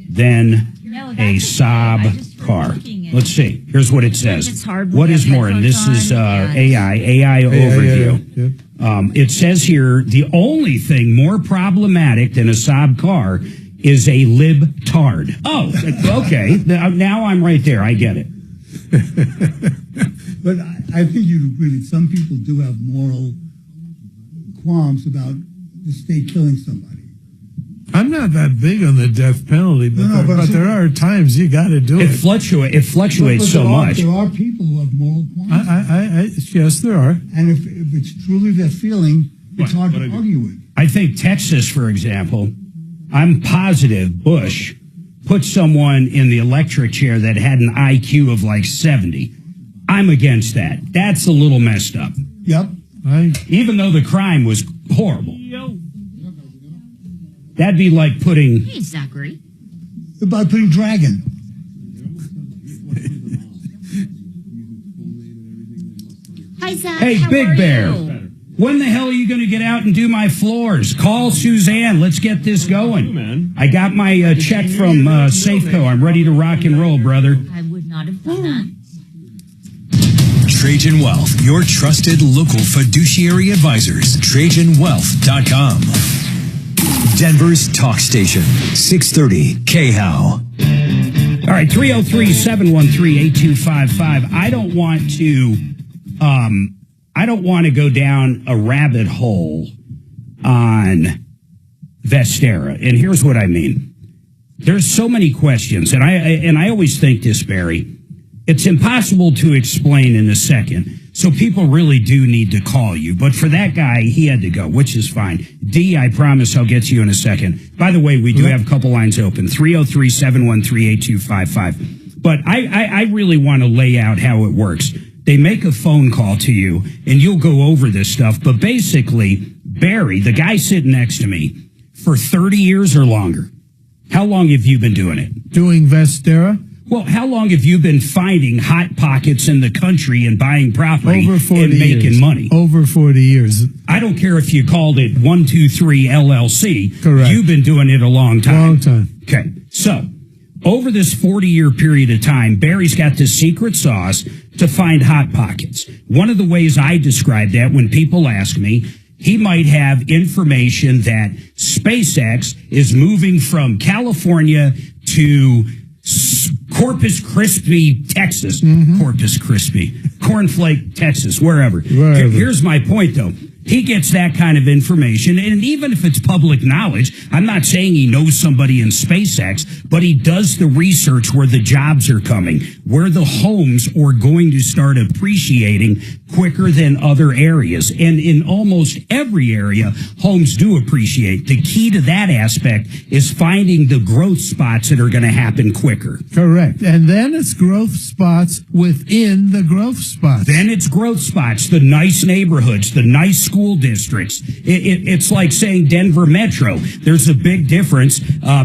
than a Sob car? Let's see. Here's what it says. It's hard What with is that more? And this is Petrotron, AI overview. Yeah. It says here, the only thing more problematic than a Saab car is a libtard. Oh, okay. Now I'm right there. I get it. But I think you'd agree that some people do have moral qualms about the state killing somebody. I'm not that big on the death penalty, but there are times you got to do it. It fluctuates so much. There are people who have moral qualms. Yes, there are. And if it's truly their feeling, it's hard to argue with. I think Texas, for example, I'm positive Bush put someone in the electric chair that had an IQ of like 70. I'm against that. That's a little messed up. Yep. Even though the crime was horrible. That'd be like putting... Hey, Zachary. About putting dragon. Hi, Zach. Hey, How Big are Bear. you? When the hell are you going to get out and do my floors? Call Suzanne. Let's get this going. Man. I got my check from Safeco. I'm ready to rock and roll, brother. I would not have done that. Trajan Wealth, your trusted local fiduciary advisors. TrajanWealth.com. Denver's talk station, 630 KHOW. All right, 303-713-8255. I don't want to go down a rabbit hole on Vestera. And here's what I mean. There's so many questions, and I always think this, Barry. It's impossible to explain in a second. So people really do need to call you. But for that guy, he had to go, which is fine. D, I promise I'll get to you in a second. By the way, we do have a couple lines open, 303-713-8255. But I really want to lay out how it works. They make a phone call to you, and you'll go over this stuff. But basically, Barry, the guy sitting next to me, for 30 years or longer, how long have you been doing it? Doing Vestera? Well, how long have you been finding hot pockets in the country and buying property Over 40 and making years. money? Over 40 years. I don't care if you called it 123 LLC. Correct. You've been doing it a long time. Long time. Okay. So, over this 40-year period of time, Barry's got this secret sauce to find hot pockets. One of the ways I describe that when people ask me, he might have information that SpaceX is moving from California to Corpus Christi, Texas. Corpus Christi. Cornflake, Texas, wherever. Here's my point, though. He gets that kind of information, and even if it's public knowledge, I'm not saying he knows somebody in SpaceX, but he does the research where the jobs are coming, where the homes are going to start appreciating quicker than other areas. And in almost every area, homes do appreciate. The key to that aspect is finding the growth spots that are going to happen quicker. Correct. And then it's growth spots within the growth spots. Then it's growth spots, the nice neighborhoods, the nice school districts. It's like saying Denver Metro. There's a big difference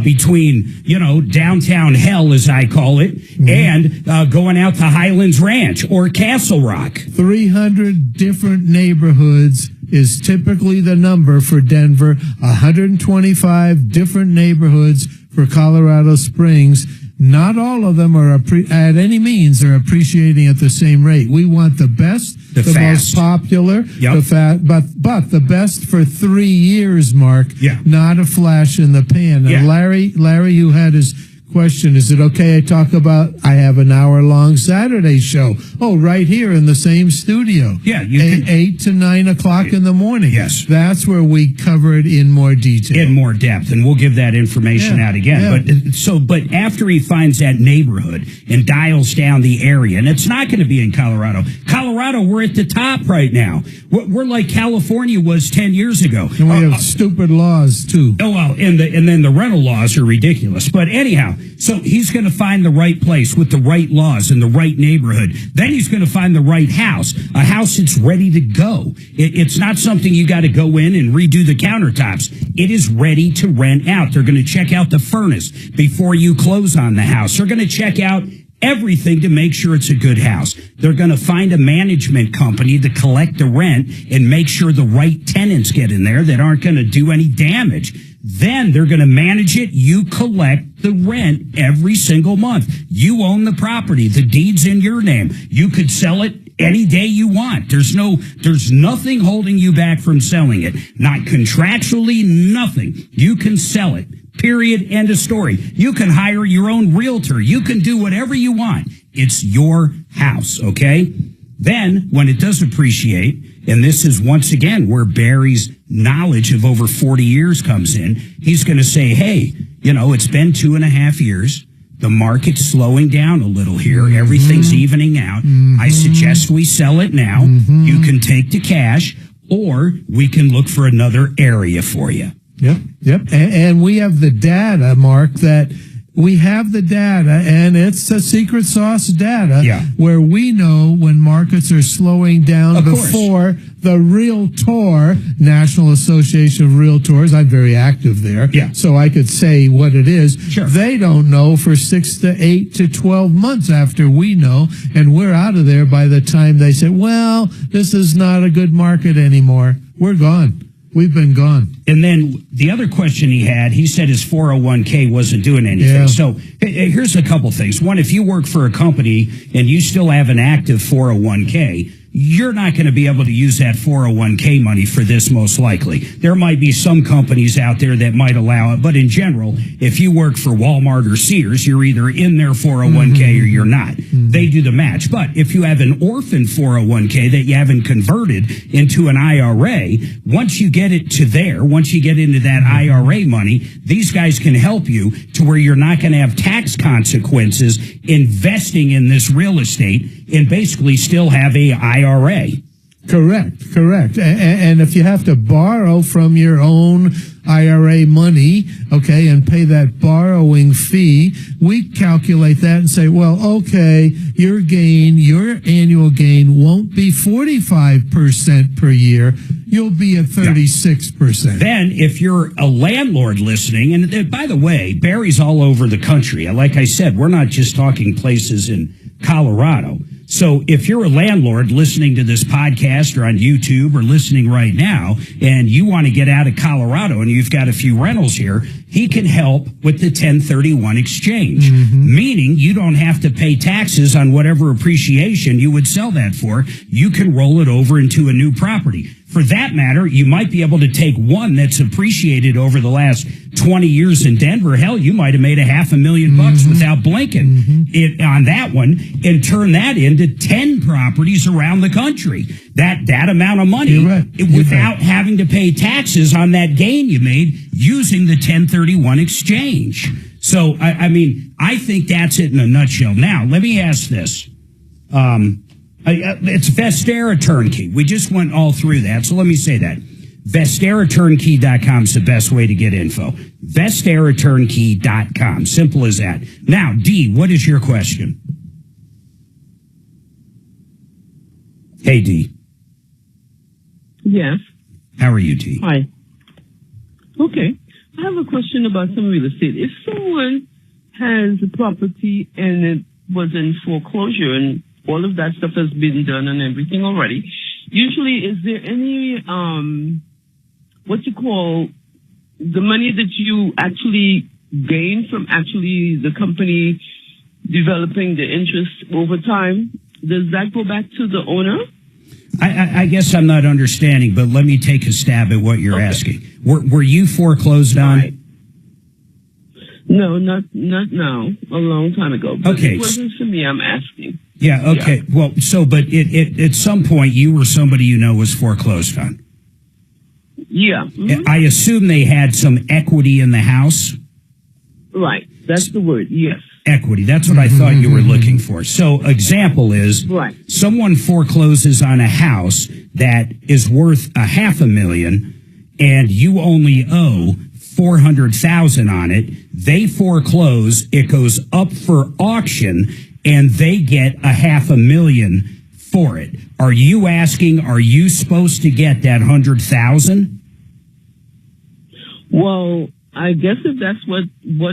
between, downtown hell, as I call it, and going out to Highlands Ranch or Castle Rock. 300 different neighborhoods is typically the number for Denver. 125 different neighborhoods for Colorado Springs. Not all of them are at any means are appreciating at the same rate. We want the best, the most popular, but the best for 3 years, Mark. Yeah. Not a flash in the pan. And Larry, who had his question, is it okay I talk about, I have an hour-long Saturday show. Oh, right here in the same studio. Yeah. 8 to 9 o'clock in the morning. Yes. That's where we cover it in more detail. In more depth, and we'll give that information out again. But after he finds that neighborhood and dials down the area, and it's not going to be in Colorado. Colorado, we're at the top right now. We're like California was 10 years ago. And we have stupid laws, too. Oh, well, and then the rental laws are ridiculous. But anyhow, so he's going to find the right place with the right laws in the right neighborhood. Then he's going to find the right house, a house that's ready to go. It's not something you got to go in and redo the countertops. It is ready to rent out. They're going to check out the furnace before you close on the house. They're going to check out everything to make sure it's a good house. They're going to find a management company to collect the rent and make sure the right tenants get in there that aren't going to do any damage. Then they're going to manage it. You collect the rent every single month. You own the property. The deed's in your name. You could sell it any day you want. There's nothing holding you back from selling it. Not contractually, nothing. You can sell it. Period. End of story. You can hire your own realtor. You can do whatever you want. It's your house, okay? Then, when it does appreciate, and this is once again where Barry's knowledge of over 40 years comes in, he's going to say, hey, it's been 2.5 years. The market's slowing down a little here. Everything's evening out. I suggest we sell it now. You can take the cash, or we can look for another area for you. Yep. And we have the data, Mark, and it's a secret sauce data where we know when markets are slowing down before the Realtor, National Association of Realtors. I'm very active there. So I could say what it is. Sure. They don't know for 6 to 8 to 12 months after we know, and we're out of there by the time they say, well, this is not a good market anymore. We're gone. We've been gone. And then the other question he had, he said his 401k wasn't doing anything. Yeah. So here's a couple things. One, if you work for a company and you still have an active 401k, you're not going to be able to use that 401k money for this most likely. There might be some companies out there that might allow it, but in general, if you work for Walmart or Sears, you're either in their 401k or you're not. They do the match. But if you have an orphan 401k that you haven't converted into an IRA, once you get it to there, once you get into that IRA money, these guys can help you to where you're not going to have tax consequences investing in this real estate and basically still have a IRA. Correct. And if you have to borrow from your own IRA money, okay, and pay that borrowing fee, we calculate that and say, well, okay, your annual gain won't be 45% per year. You'll be at 36%. Then, if you're a landlord listening, and by the way, Barry's all over the country. Like I said, we're not just talking places in Colorado. So if you're a landlord listening to this podcast or on YouTube or listening right now, and you want to get out of Colorado and you've got a few rentals here, he can help with the 1031 exchange, meaning you don't have to pay taxes on whatever appreciation you would sell that for. You can roll it over into a new property. For that matter, you might be able to take one that's appreciated over the last 20 years in Denver. Hell, you might have made $500,000 without blinking on that one and turn that into 10 properties around the country. That amount of money without having to pay taxes on that gain you made using the 1031 exchange. So, I think that's it in a nutshell. Now, let me ask this. It's Vestera Turnkey. We just went all through that, so let me say that. VesteraTurnkey.com is the best way to get info. VesteraTurnkey.com. Simple as that. Now, Dee, what is your question? Hey, Dee. Yes. How are you, Dee? Hi. Okay. I have a question about some real estate. If someone has a property and it was in foreclosure and all of that stuff has been done and everything already, usually is there any, what you call the money that you actually gain from actually the company developing the interest over time? Does that go back to the owner? I guess I'm not understanding, but let me take a stab at what you're asking. Were you foreclosed on? Right. No, not now. A long time ago. But Okay. It wasn't for me, I'm asking. Yeah, okay. Yeah. Well, so, but it at some point you or somebody you know was foreclosed on. Yeah. Mm-hmm. I assume they had some equity in the house? Right. That's the word, yes. Equity. That's what I thought you were looking for. So, example is, someone forecloses on a house that is worth $500,000 and you only owe $400,000 on it. They foreclose, it goes up for auction, and they get $500,000 for it. Are you asking, are you supposed to get that $100,000? Well, I guess if that's what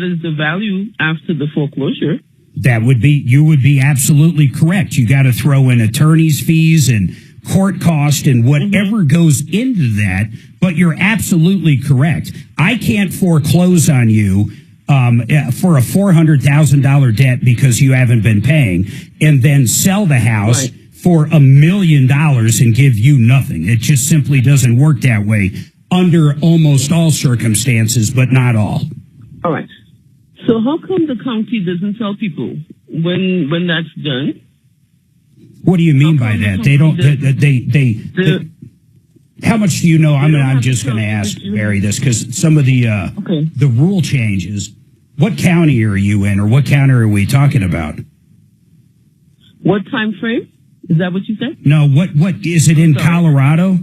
is the value after the foreclosure. You would be absolutely correct. You got to throw in attorney's fees and court cost and whatever goes into that. But you're absolutely correct. I can't foreclose on you for a $400,000 debt because you haven't been paying, and then sell the house for $1 million and give you nothing. It just simply doesn't work that way under almost all circumstances, but not all. All right. So how come the county doesn't tell people when that's done? What do you mean by that? They don't. They how much do you know? I'm just going to ask Barry this because some of the rule changes. What county are you in, or what county are we talking about? What time frame? Is that what you said? No. What is it in Colorado?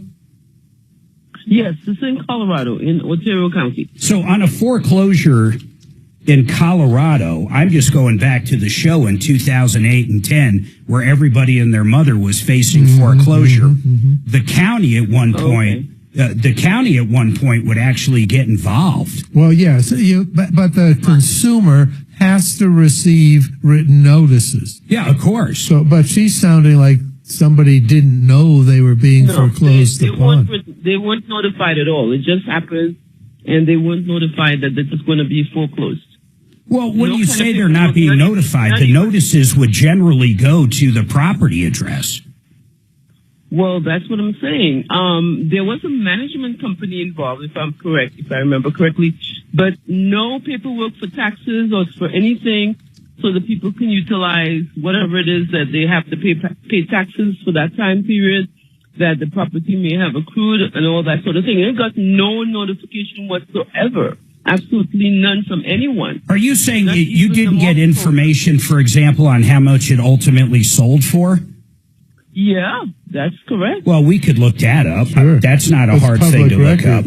Yes, it's in Colorado, in Ontario County. So on a foreclosure in Colorado, I'm just going back to the show in 2008 and 10, where everybody and their mother was facing foreclosure. The county at one point. The county at one point would actually get involved. Well, yes, but the consumer has to receive written notices. Yeah, of course. So, but she's sounding like somebody didn't know they were being foreclosed upon. They weren't notified at all. It just happened, and they weren't notified that this is going to be foreclosed. Well, when you say they're not being notified, the notices would generally go to the property address. Well, that's what I'm saying. There was a management company involved, if I'm correct, if I remember correctly, but no paperwork for taxes or for anything, so that people can utilize whatever it is that they have to pay taxes for that time period that the property may have accrued and all that sort of thing. They got no notification whatsoever. Absolutely none from anyone. Are you saying that you didn't get information, for example, on how much it ultimately sold for? Yeah, that's correct. Well, we could look that up. Sure. That's not a hard thing to look up.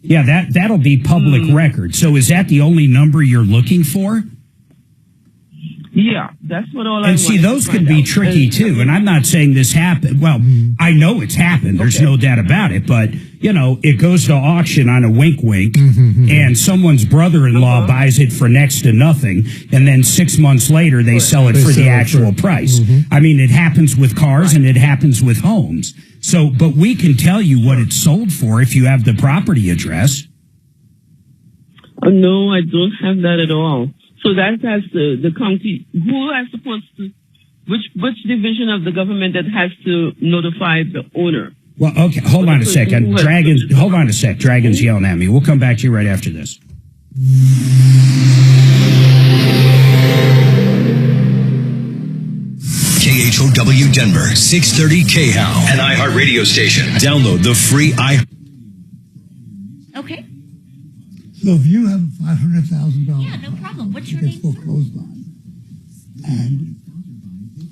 Yeah, that'll be public record. So is that the only number you're looking for? Yeah, that's what all I And see, those could be tricky too. And I'm not saying this happened. Well, I know it's happened. There's no doubt about it. But, you know, it goes to auction on a wink, and someone's brother-in-law buys it for next to nothing. And then 6 months later, they sell it for the actual price. I mean, it happens with cars and it happens with homes. So, but we can tell you what it's sold for if you have the property address. Oh, no, I don't have that at all. So that has the county, who is supposed to, which division of the government that has to notify the owner? Well, okay, hold on a second. Dragon's yelling at me. We'll come back to you right after this. KHOW Denver, 630 KHOW, an iHeart radio station. Download the free iHeart. Okay. So if you have $500,000, yeah, no problem. What's your name? Foreclosed on, and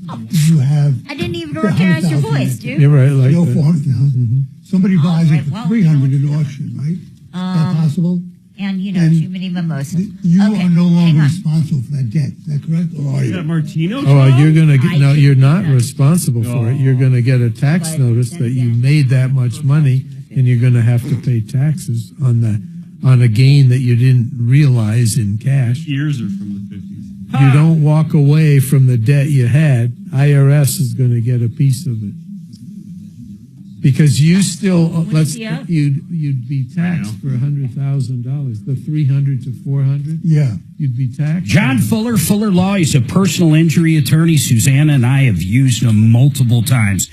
Oh. You have. I didn't even recognize your voice, dude. You're right, like no that. 400,000. Somebody buys it for 300 in auction, right? Is that possible? And you know, too many mimosas. You are no longer responsible for that debt. Is that correct? Or are Is you? that Martino? Oh, you're gonna get no. You're not responsible for it. You're gonna get a tax notice that you made that much money, and you're gonna have to pay taxes on a gain that you didn't realize in cash. Years are from the 50s. You don't walk away from the debt you had. IRS is going to get a piece of it because you still you'd be taxed for $100,000. The 300 to 400. Yeah, you'd be taxed. John Fuller Law. He's a personal injury attorney. Susanna and I have used him multiple times.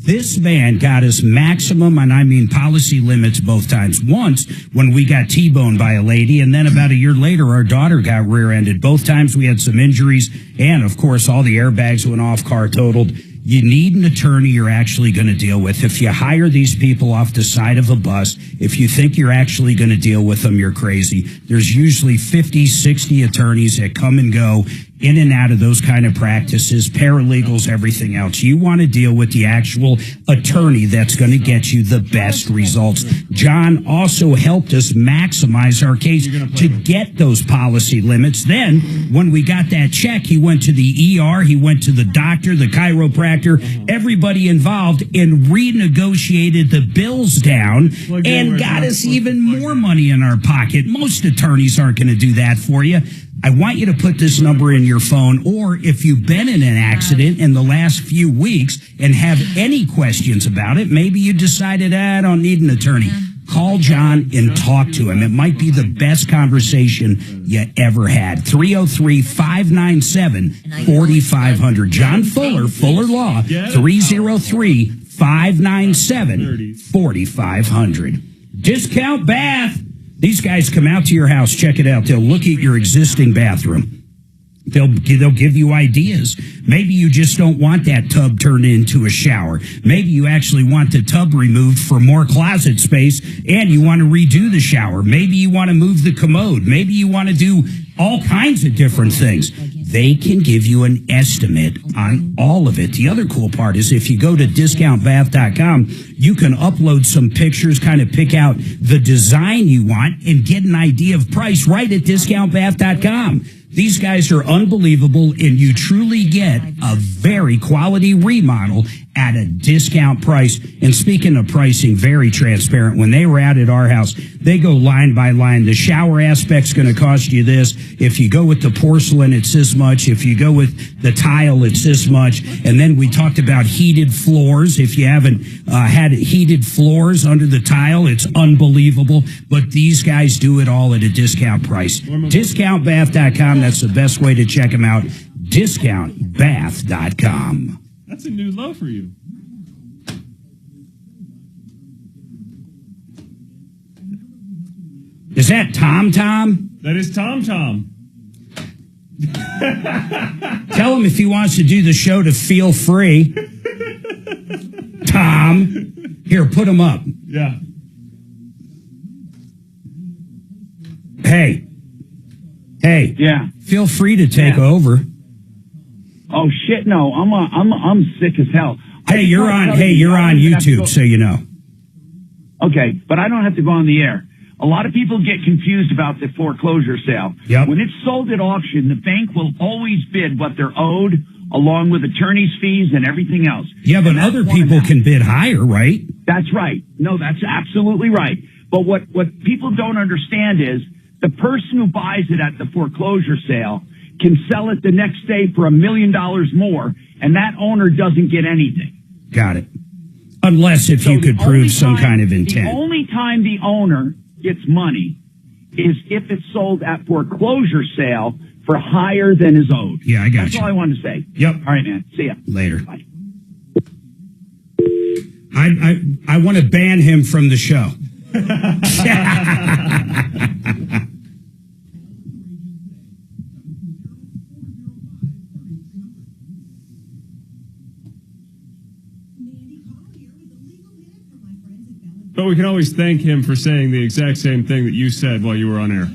This man got us maximum, and I mean policy limits both times. Once when we got T-boned by a lady, and then about a year later, our daughter got rear-ended. Both times we had some injuries, and of course, all the airbags went off, car totaled. You need an attorney you're actually going to deal with. If you hire these people off the side of a bus, if you think you're actually going to deal with them, you're crazy. There's usually 50, 60 attorneys that come and go in and out of those kind of practices, paralegals, everything else. You want to deal with the actual attorney that's going to get you the best results. John also helped us maximize our case to get those policy limits. Then, when we got that check, he went to the ER, he went to the doctor, the chiropractor, everybody involved, and renegotiated the bills down and got us even more money in our pocket. Most attorneys aren't going to do that for you. I want you to put this number in your phone, or if you've been in an accident in the last few weeks and have any questions about it, maybe you decided, I don't need an attorney. Call John and talk to him. It might be the best conversation you ever had. 303-597-4500. John Fuller, Fuller Law, 303-597-4500. Discount Bath. These guys come out to your house, check it out. They'll look at your existing bathroom. They'll give you ideas. Maybe you just don't want that tub turned into a shower. Maybe you actually want the tub removed for more closet space and you want to redo the shower. Maybe you want to move the commode. Maybe you want to do all kinds of different things. They can give you an estimate on all of it. The other cool part is if you go to discountbath.com, you can upload some pictures, kind of pick out the design you want, and get an idea of price right at discountbath.com. These guys are unbelievable, and you truly get a very quality remodel at a discount price. And speaking of pricing, very transparent. When they were out at our house, they go line by line. The shower aspect's going to cost you this. If you go with the porcelain, it's this much. If you go with the tile, it's this much. And then we talked about heated floors. If you haven't had heated floors under the tile, it's unbelievable. But these guys do it all at a discount price. Discountbath.com. That's the best way to check them out. Discountbath.com. That's a new low for you. Is that Tom? That is Tom. Tell him if he wants to do the show to feel free. Tom. Here, put him up. Yeah. Hey. Yeah. Feel free to take over. Oh shit! No, I'm sick as hell. Hey, you're on YouTube, so you know. Okay, but I don't have to go on the air. A lot of people get confused about the foreclosure sale. Yep. When it's sold at auction, the bank will always bid what they're owed, along with attorney's fees and everything else. Yeah, but other people can bid higher, right? That's right. No, that's absolutely right. But what people don't understand is the person who buys it at the foreclosure sale can sell it the next day for $1 million more, and that owner doesn't get anything. Got it. Unless if you could prove some kind of intent. The only time the owner gets money is if it's sold at foreclosure sale for higher than is owed. Yeah, I got you. That's all I wanted to say. Yep. All right, man. See ya. Later. Bye. I want to ban him from the show. But we can always thank him for saying the exact same thing that you said while you were on air.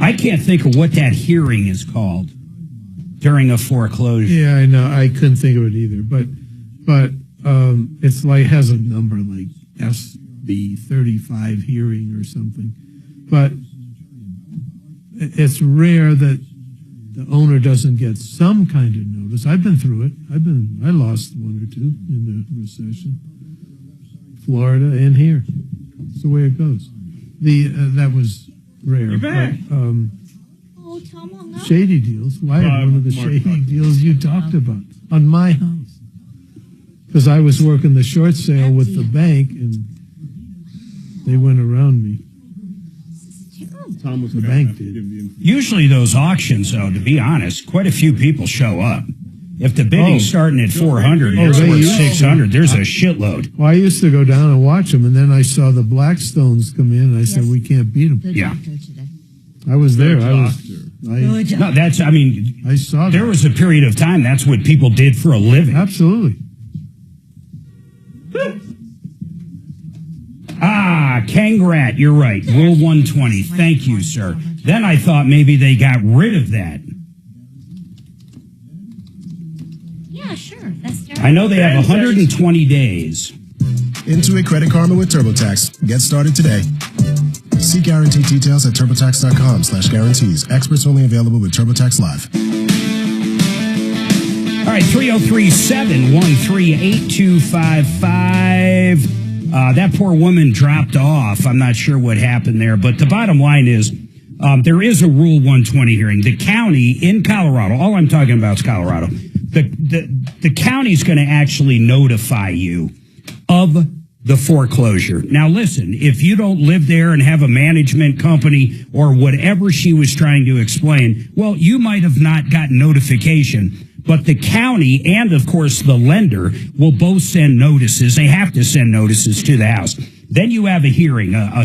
I can't think of what that hearing is called during a foreclosure. Yeah, I know. I couldn't think of it either. But it's like has a number like SB 35 hearing or something. But it's rare that the owner doesn't get some kind of notice. I've been through it. I lost one or two in the recession. Florida and here. It's the way it goes. That was rare. You're back. But, shady deals. Why one of the shady deals you talked about on my house? Because I was working the short sale with the bank, and they went around me. Tom was the bank did. Usually those auctions, though, to be honest, quite a few people show up. If the bidding's starting at 400 and it's worth 600, there's a shitload. Well, I used to go down and watch them, and then I saw the Blackstones come in, and I said, we can't beat them. Yeah. I was there. I saw that. There was a period of time that's what people did for a living. Absolutely. Kangrat, you're right. Rule 120. Thank you, sir. Then I thought maybe they got rid of that. Yeah, sure. That's I know they have 120 days into a Credit Karma with TurboTax. Get started today. See guarantee details at TurboTax.com/guarantees. Experts only available with TurboTax Live. All right, 303-713-8255. That poor woman dropped off. I'm not sure what happened there, but the bottom line is there is a Rule 120 hearing. The county in Colorado, all I'm talking about is Colorado, the county's going to actually notify you of the foreclosure. Now, listen, if you don't live there and have a management company or whatever she was trying to explain, well, you might have not gotten notification. But the county and, of course, the lender will both send notices. They have to send notices to the house. Then you have a hearing, a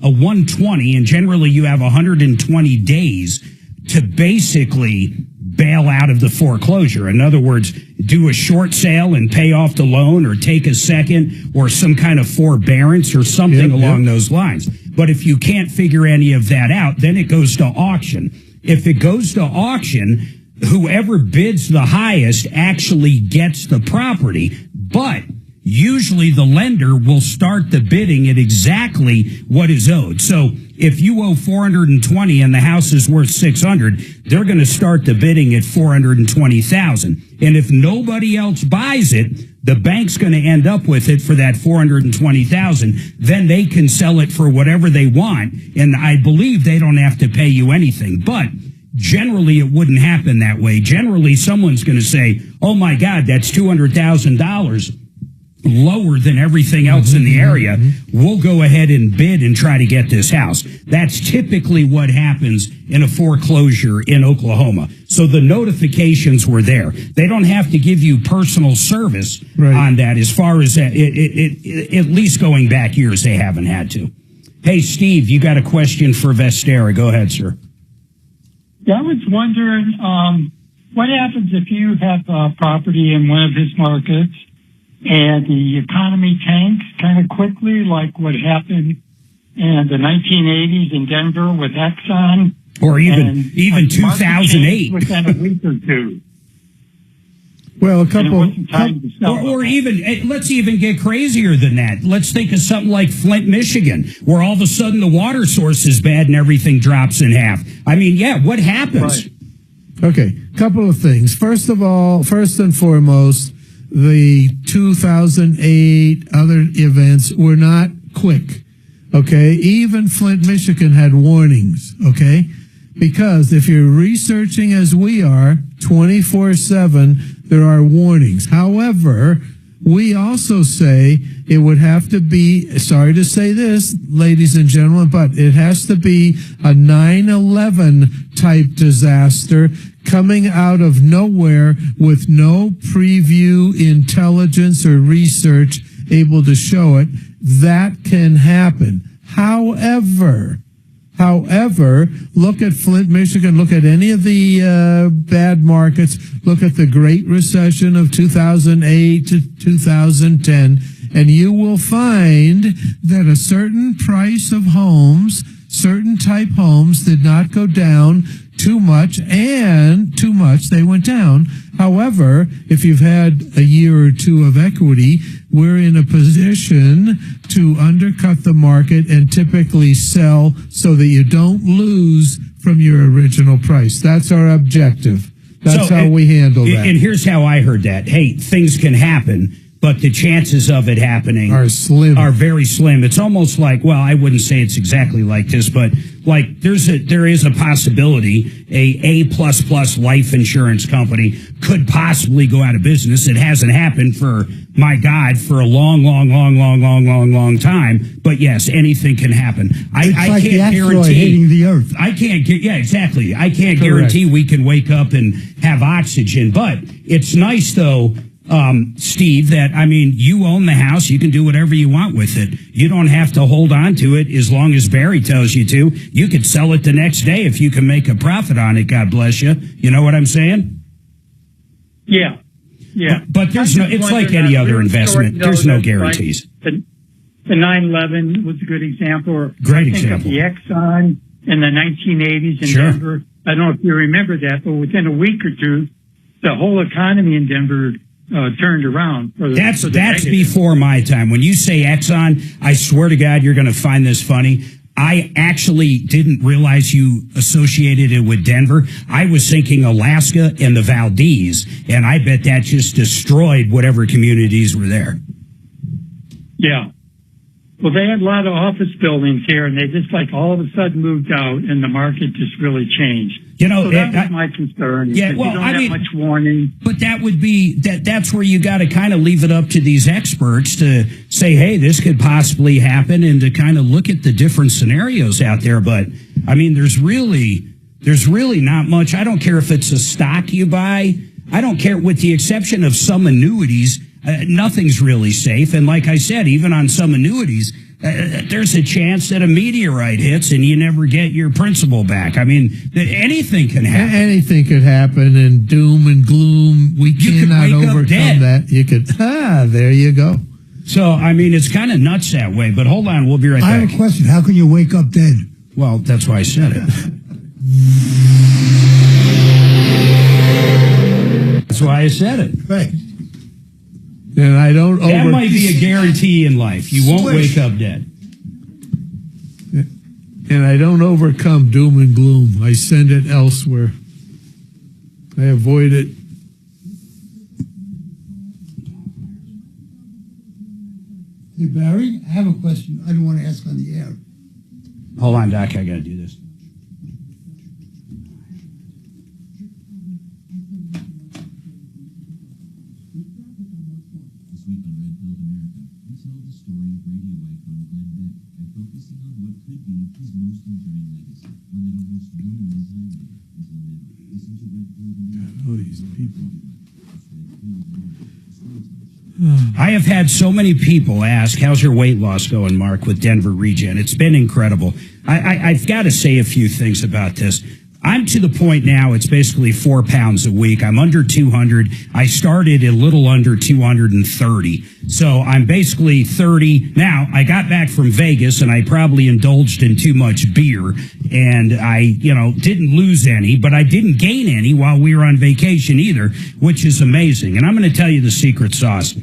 120, and generally you have 120 days to basically bail out of the foreclosure. In other words, do a short sale and pay off the loan, or take a second, or some kind of forbearance or something along those lines. But if you can't figure any of that out, then it goes to auction. If it goes to auction, whoever bids the highest actually gets the property, but usually the lender will start the bidding at exactly what is owed. So if you owe $420 and the house is worth $600, they're going to start the bidding at $420,000. And if nobody else buys it, the bank's going to end up with it for that $420,000. Then they can sell it for whatever they want, and I believe they don't have to pay you anything. But generally, it wouldn't happen that way. Generally, someone's going to say, "Oh my God, that's $200,000 lower than everything else in the area. We'll go ahead and bid and try to get this house." That's typically what happens in a foreclosure in Oklahoma. So the notifications were there. They don't have to give you personal service on that. As far as that, at least going back years, they haven't had to. Hey, Steve, you got a question for Vestera. Go ahead, sir. Yeah, I was wondering, what happens if you have a property in one of his markets and the economy tanks kind of quickly, like what happened in the 1980s in Denver with Exxon? Or even 2008. Within a week or two. Well, a couple, or even, let's even get crazier than that. Let's think of something like Flint, Michigan, where all of a sudden the water source is bad and everything drops in half. I mean, yeah, what happens? Okay, couple of things. First of all, first and foremost, the 2008 other events were not quick. Okay, even Flint, Michigan had warnings. Okay, because if you're researching as we are 24/7, there are warnings. However, we also say it would have to be, sorry to say this, ladies and gentlemen, but it has to be a 9/11 type disaster coming out of nowhere with no preview intelligence or research able to show it. That can happen. However, look at Flint, Michigan, look at any of the bad markets, look at the Great Recession of 2008 to 2010, and you will find that a certain price of homes, certain type homes did not go down too much, and too much they went down. However, if you've had a year or two of equity, we're in a position to undercut the market and typically sell so that you don't lose from your original price. That's our objective. That's how we handle that. And here's how I heard that. Hey, things can happen, but the chances of it happening are slim, are very slim. It's almost like, well, I wouldn't say it's exactly like this, but like there is a possibility a A++ life insurance company could possibly go out of business. It hasn't happened for, my God, for a long time. But yes, anything can happen. I like can't the guarantee hitting the earth. I can't get, yeah, exactly. I can't guarantee we can wake up and have oxygen, but it's nice though, Steve, that, I mean, you own the house. You can do whatever you want with it. You don't have to hold on to it as long as Barry tells you to. You could sell it the next day if you can make a profit on it. God bless you. You know what I'm saying? Yeah. Yeah. But there's no, it's like any other investment. There's no guarantees. Like the 9/11 was a good example. Or Great example. Of the Exxon in the 1980s in Denver. I don't know if you remember that, but within a week or two, the whole economy in Denver turned around. That's before my time. When you say Exxon, I swear to God, you're going to find this funny. I actually didn't realize you associated it with Denver. I was thinking Alaska and the Valdez, and I bet that just destroyed whatever communities were there. Yeah. Well, they had a lot of office buildings here, and they just all of a sudden moved out, and the market just really changed. You know, so that was my concern. Yeah, well, you don't have much warning. But that would be that's where you got to kind of leave it up to these experts to say, hey, this could possibly happen, and to kind of look at the different scenarios out there. But I mean, there's really not much. I don't care if it's a stock you buy. I don't care, with the exception of some annuities. Nothing's really safe. And like I said, even on some annuities, there's a chance that a meteorite hits and you never get your principal back. I mean, anything can happen. Anything could happen, and doom and gloom, we cannot overcome that. You could, there you go. So, I mean, it's kind of nuts that way. But hold on, we'll be right back. I have a question. How can you wake up dead? Well, that's why I said it. That's why I said it. Right. And I don't that might be a guarantee in life. You won't wake up dead. And I don't overcome doom and gloom. I send it elsewhere. I avoid it. Hey, Barry, I have a question I don't want to ask on the air. Hold on, Doc. I got to do this. I have had so many people ask, how's your weight loss going, Mark, with Denver Regen? It's been incredible. I've got to say a few things about this. I'm to the point now, it's basically 4 pounds a week. I'm under 200. I started a little under 230. So I'm basically 30. Now, I got back from Vegas and I probably indulged in too much beer. And I, didn't lose any, but I didn't gain any while we were on vacation either, which is amazing. And I'm going to tell you the secret sauce.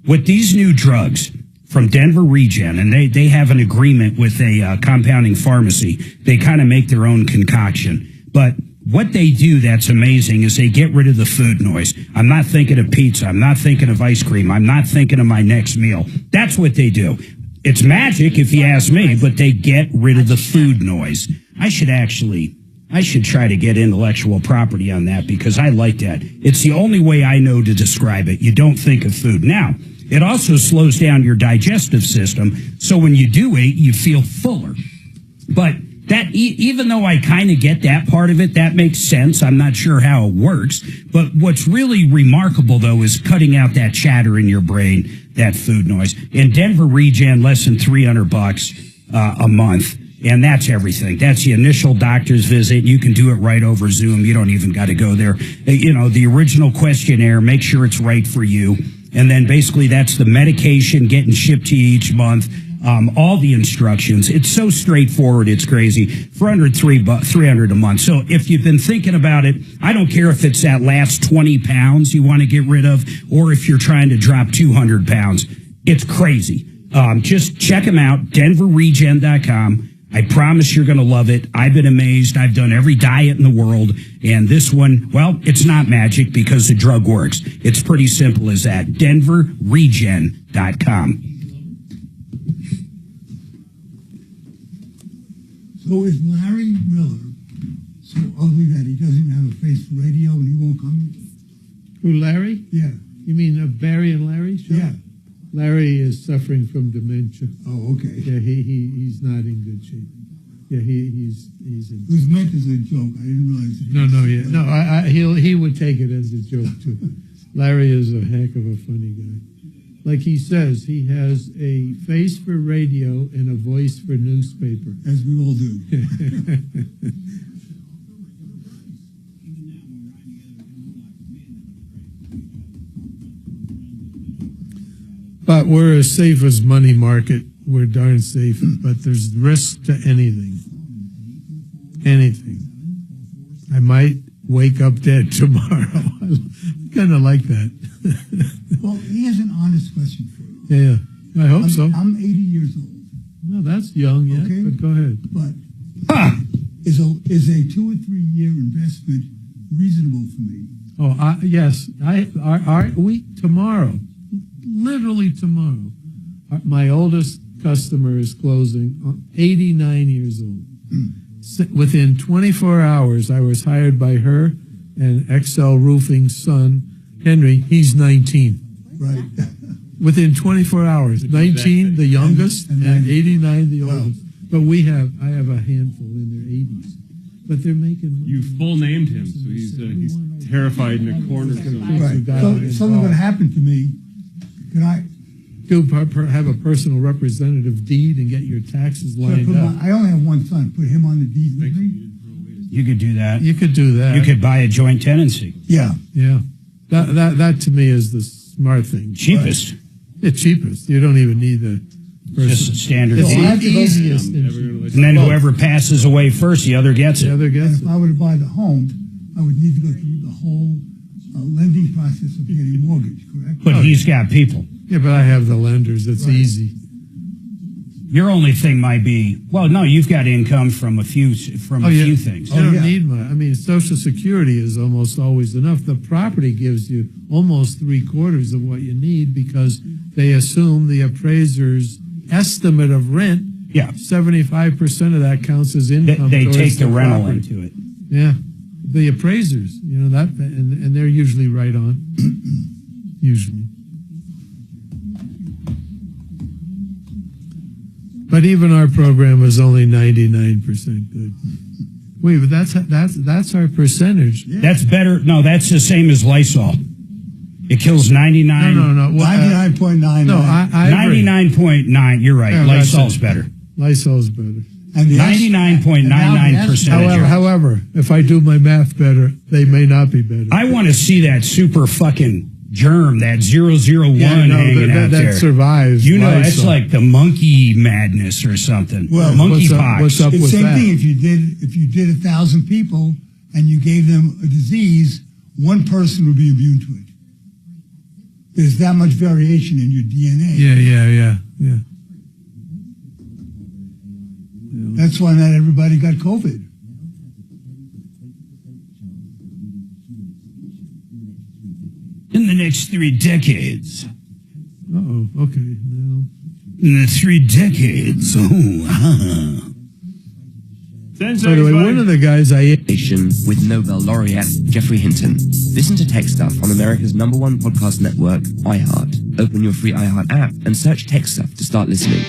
With these new drugs from Denver Regen, and they have an agreement with a compounding pharmacy, they kind of make their own concoction. But what they do that's amazing is they get rid of the food noise. I'm not thinking of pizza. I'm not thinking of ice cream. I'm not thinking of my next meal. That's what they do. It's magic if you ask me, but they get rid of the food noise. I should try to get intellectual property on that because I like that. It's the only way I know to describe it. You don't think of food. Now, it also slows down your digestive system, so when you do eat, you feel fuller. But that, even though I kind of get that part of it, that makes sense. I'm not sure how it works. But what's really remarkable, though, is cutting out that chatter in your brain, that food noise. In Denver Regen, less than $300 a month. And that's everything. That's the initial doctor's visit. You can do it right over Zoom. You don't even got to go there. The original questionnaire, make sure it's right for you. And then basically that's the medication getting shipped to you each month. All the instructions. It's so straightforward. It's crazy. For under $300 a month. So if you've been thinking about it, I don't care if it's that last 20 pounds you want to get rid of, or if you're trying to drop 200 pounds. It's crazy. Just check them out. DenverRegen.com. I promise you're going to love it. I've been amazed. I've done every diet in the world. And this one, well, it's not magic because the drug works. It's pretty simple as that. DenverRegen.com. So is Larry Miller so ugly that he doesn't have a face for radio and he won't come? Who, Larry? Yeah. You mean Barry and Larry show? Yeah. Larry is suffering from dementia. Oh, okay. Yeah, he's not in good shape. Yeah, he's in. It was meant as a joke. I didn't realize it. No. He would take it as a joke too. Larry is a heck of a funny guy. Like he says, he has a face for radio and a voice for newspaper. As we all do. But we're as safe as money market. We're darn safe. But there's risk to anything. Anything. I might wake up dead tomorrow. kind of like that. Well, he has an honest question for you. Yeah, I hope so. I'm 80 years old. No, that's young, yeah, Okay. but go ahead. But is a 2 or 3 year investment reasonable for me? Oh, yes. Tomorrow, literally tomorrow, my oldest customer is closing, 89 years old. Within 24 hours, I was hired by her and XL Roofing's son, Henry. He's 19. Right. Within 24 hours, 19, the youngest, and 89, the oldest. But I have a handful in their 80s. But they're making money. You full named him, so he's terrified in a corner. Right. So if something would happen to me, can I have a personal representative deed and get your taxes lined up? I only have one son. Put him on the deed with me? You could do that. You could do that. You could buy a joint tenancy. Yeah. Yeah. That to me is the smart thing. Cheapest. Right. The cheapest. You don't even need the just a standard it's deed. the easiest. And then whoever passes away first, the other gets it. If I were to buy the home, I would need to go through the whole lending process of getting a mortgage, correct? But he's got people. Yeah, but I have the lenders. It's easy. Your only thing might be, well, no, you've got income from a few things. You don't need much. I mean, Social Security is almost always enough. The property gives you almost 3/4 of what you need because they assume the appraiser's estimate of rent. Yeah, 75% of that counts as income. They take the rental property. into it. Yeah, the appraisers, that, and they're usually right on. Usually. But even our program is only 99% good. Wait, but that's our percentage. Yeah. That's better. No, that's the same as Lysol. It kills 99. No. 99.9. No, I 99.9. You're right. Yeah, Lysol's better. Lysol's better. And 99.99%. However, if I do my math better, they may not be better. I want to see that super fucking germ, that 001 hanging out there. That survives. It's like the monkey madness or something. Well, monkey pox. What's up it's with the same that? thing. If you did 1,000 people and you gave them a disease, one person would be immune to it. There's that much variation in your DNA. Yeah. That's why not everybody got COVID. In the next 3 decades. Uh-oh, okay. No. In the 3 decades. By the way, one of the guys with Nobel laureate Geoffrey Hinton. Listen to Tech Stuff on America's #1 podcast network, iHeart. Open your free iHeart app and search Tech Stuff to start listening.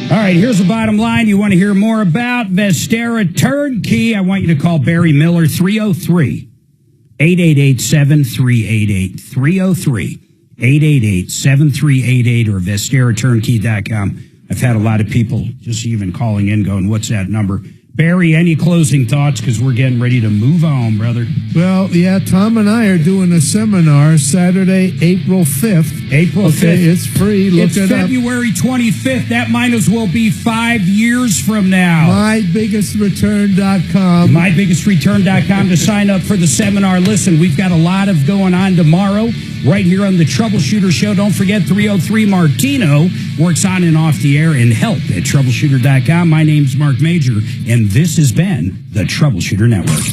All right, here's the bottom line. You want to hear more about Vestera Turnkey? I want you to call Barry Miller, 303-888-7388. 303-888-7388 or VesteraTurnkey.com. I've had a lot of people just even calling in going, what's that number? Barry, any closing thoughts? Because we're getting ready to move on, brother. Well, yeah, Tom and I are doing a seminar Saturday, April 5th. April 5th. It's free. Look it up. February 25th. That might as well be 5 years from now. MyBiggestReturn.com. MyBiggestReturn.com to sign up for the seminar. Listen, we've got a lot of going on tomorrow right here on the Troubleshooter Show. Don't forget 303 Martino works on and off the air and help at Troubleshooter.com. My name's Marc Mager, and this has been the Troubleshooter Network.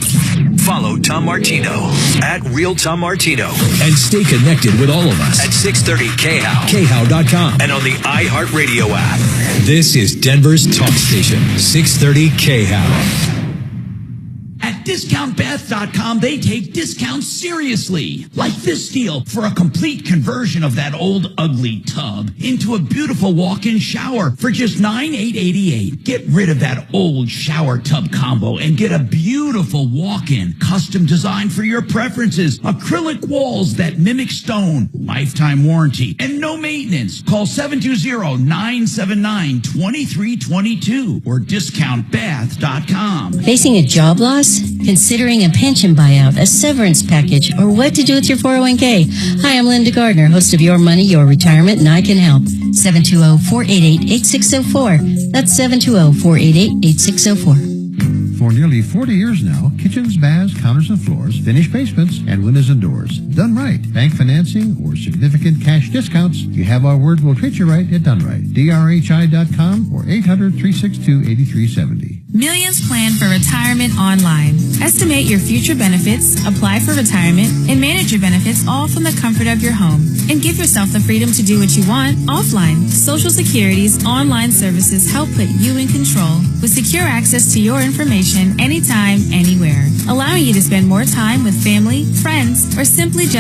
Follow Tom Martino at Real Tom Martino. And stay connected with all of us at 630 KHOW. KHOW.com. And on the iHeartRadio app. This is Denver's talk station, 630 KHOW. At DiscountBath.com, they take discounts seriously. Like this deal for a complete conversion of that old ugly tub into a beautiful walk-in shower for just $9,888. Get rid of that old shower tub combo and get a beautiful walk-in, custom designed for your preferences. Acrylic walls that mimic stone, lifetime warranty, and no maintenance. Call 720-979-2322 or DiscountBath.com. Facing a job loss? Considering a pension buyout, a severance package, or what to do with your 401k? Hi, I'm Linda Gardner, host of Your Money, Your Retirement, and I can help. 720-488-8604. That's 720-488-8604. For nearly 40 years now, kitchens, baths, counters, and floors, finished basements, and windows and doors. Done right. Bank financing or significant cash discounts. You have our word, we'll treat you right at Done Right. DRHI.com or 800-362-8370. Millions plan for retirement online. Estimate your future benefits, apply for retirement, and manage your benefits all from the comfort of your home. And give yourself the freedom to do what you want offline. Social Security's online services help put you in control with secure access to your information anytime, anywhere, allowing you to spend more time with family, friends, or simply just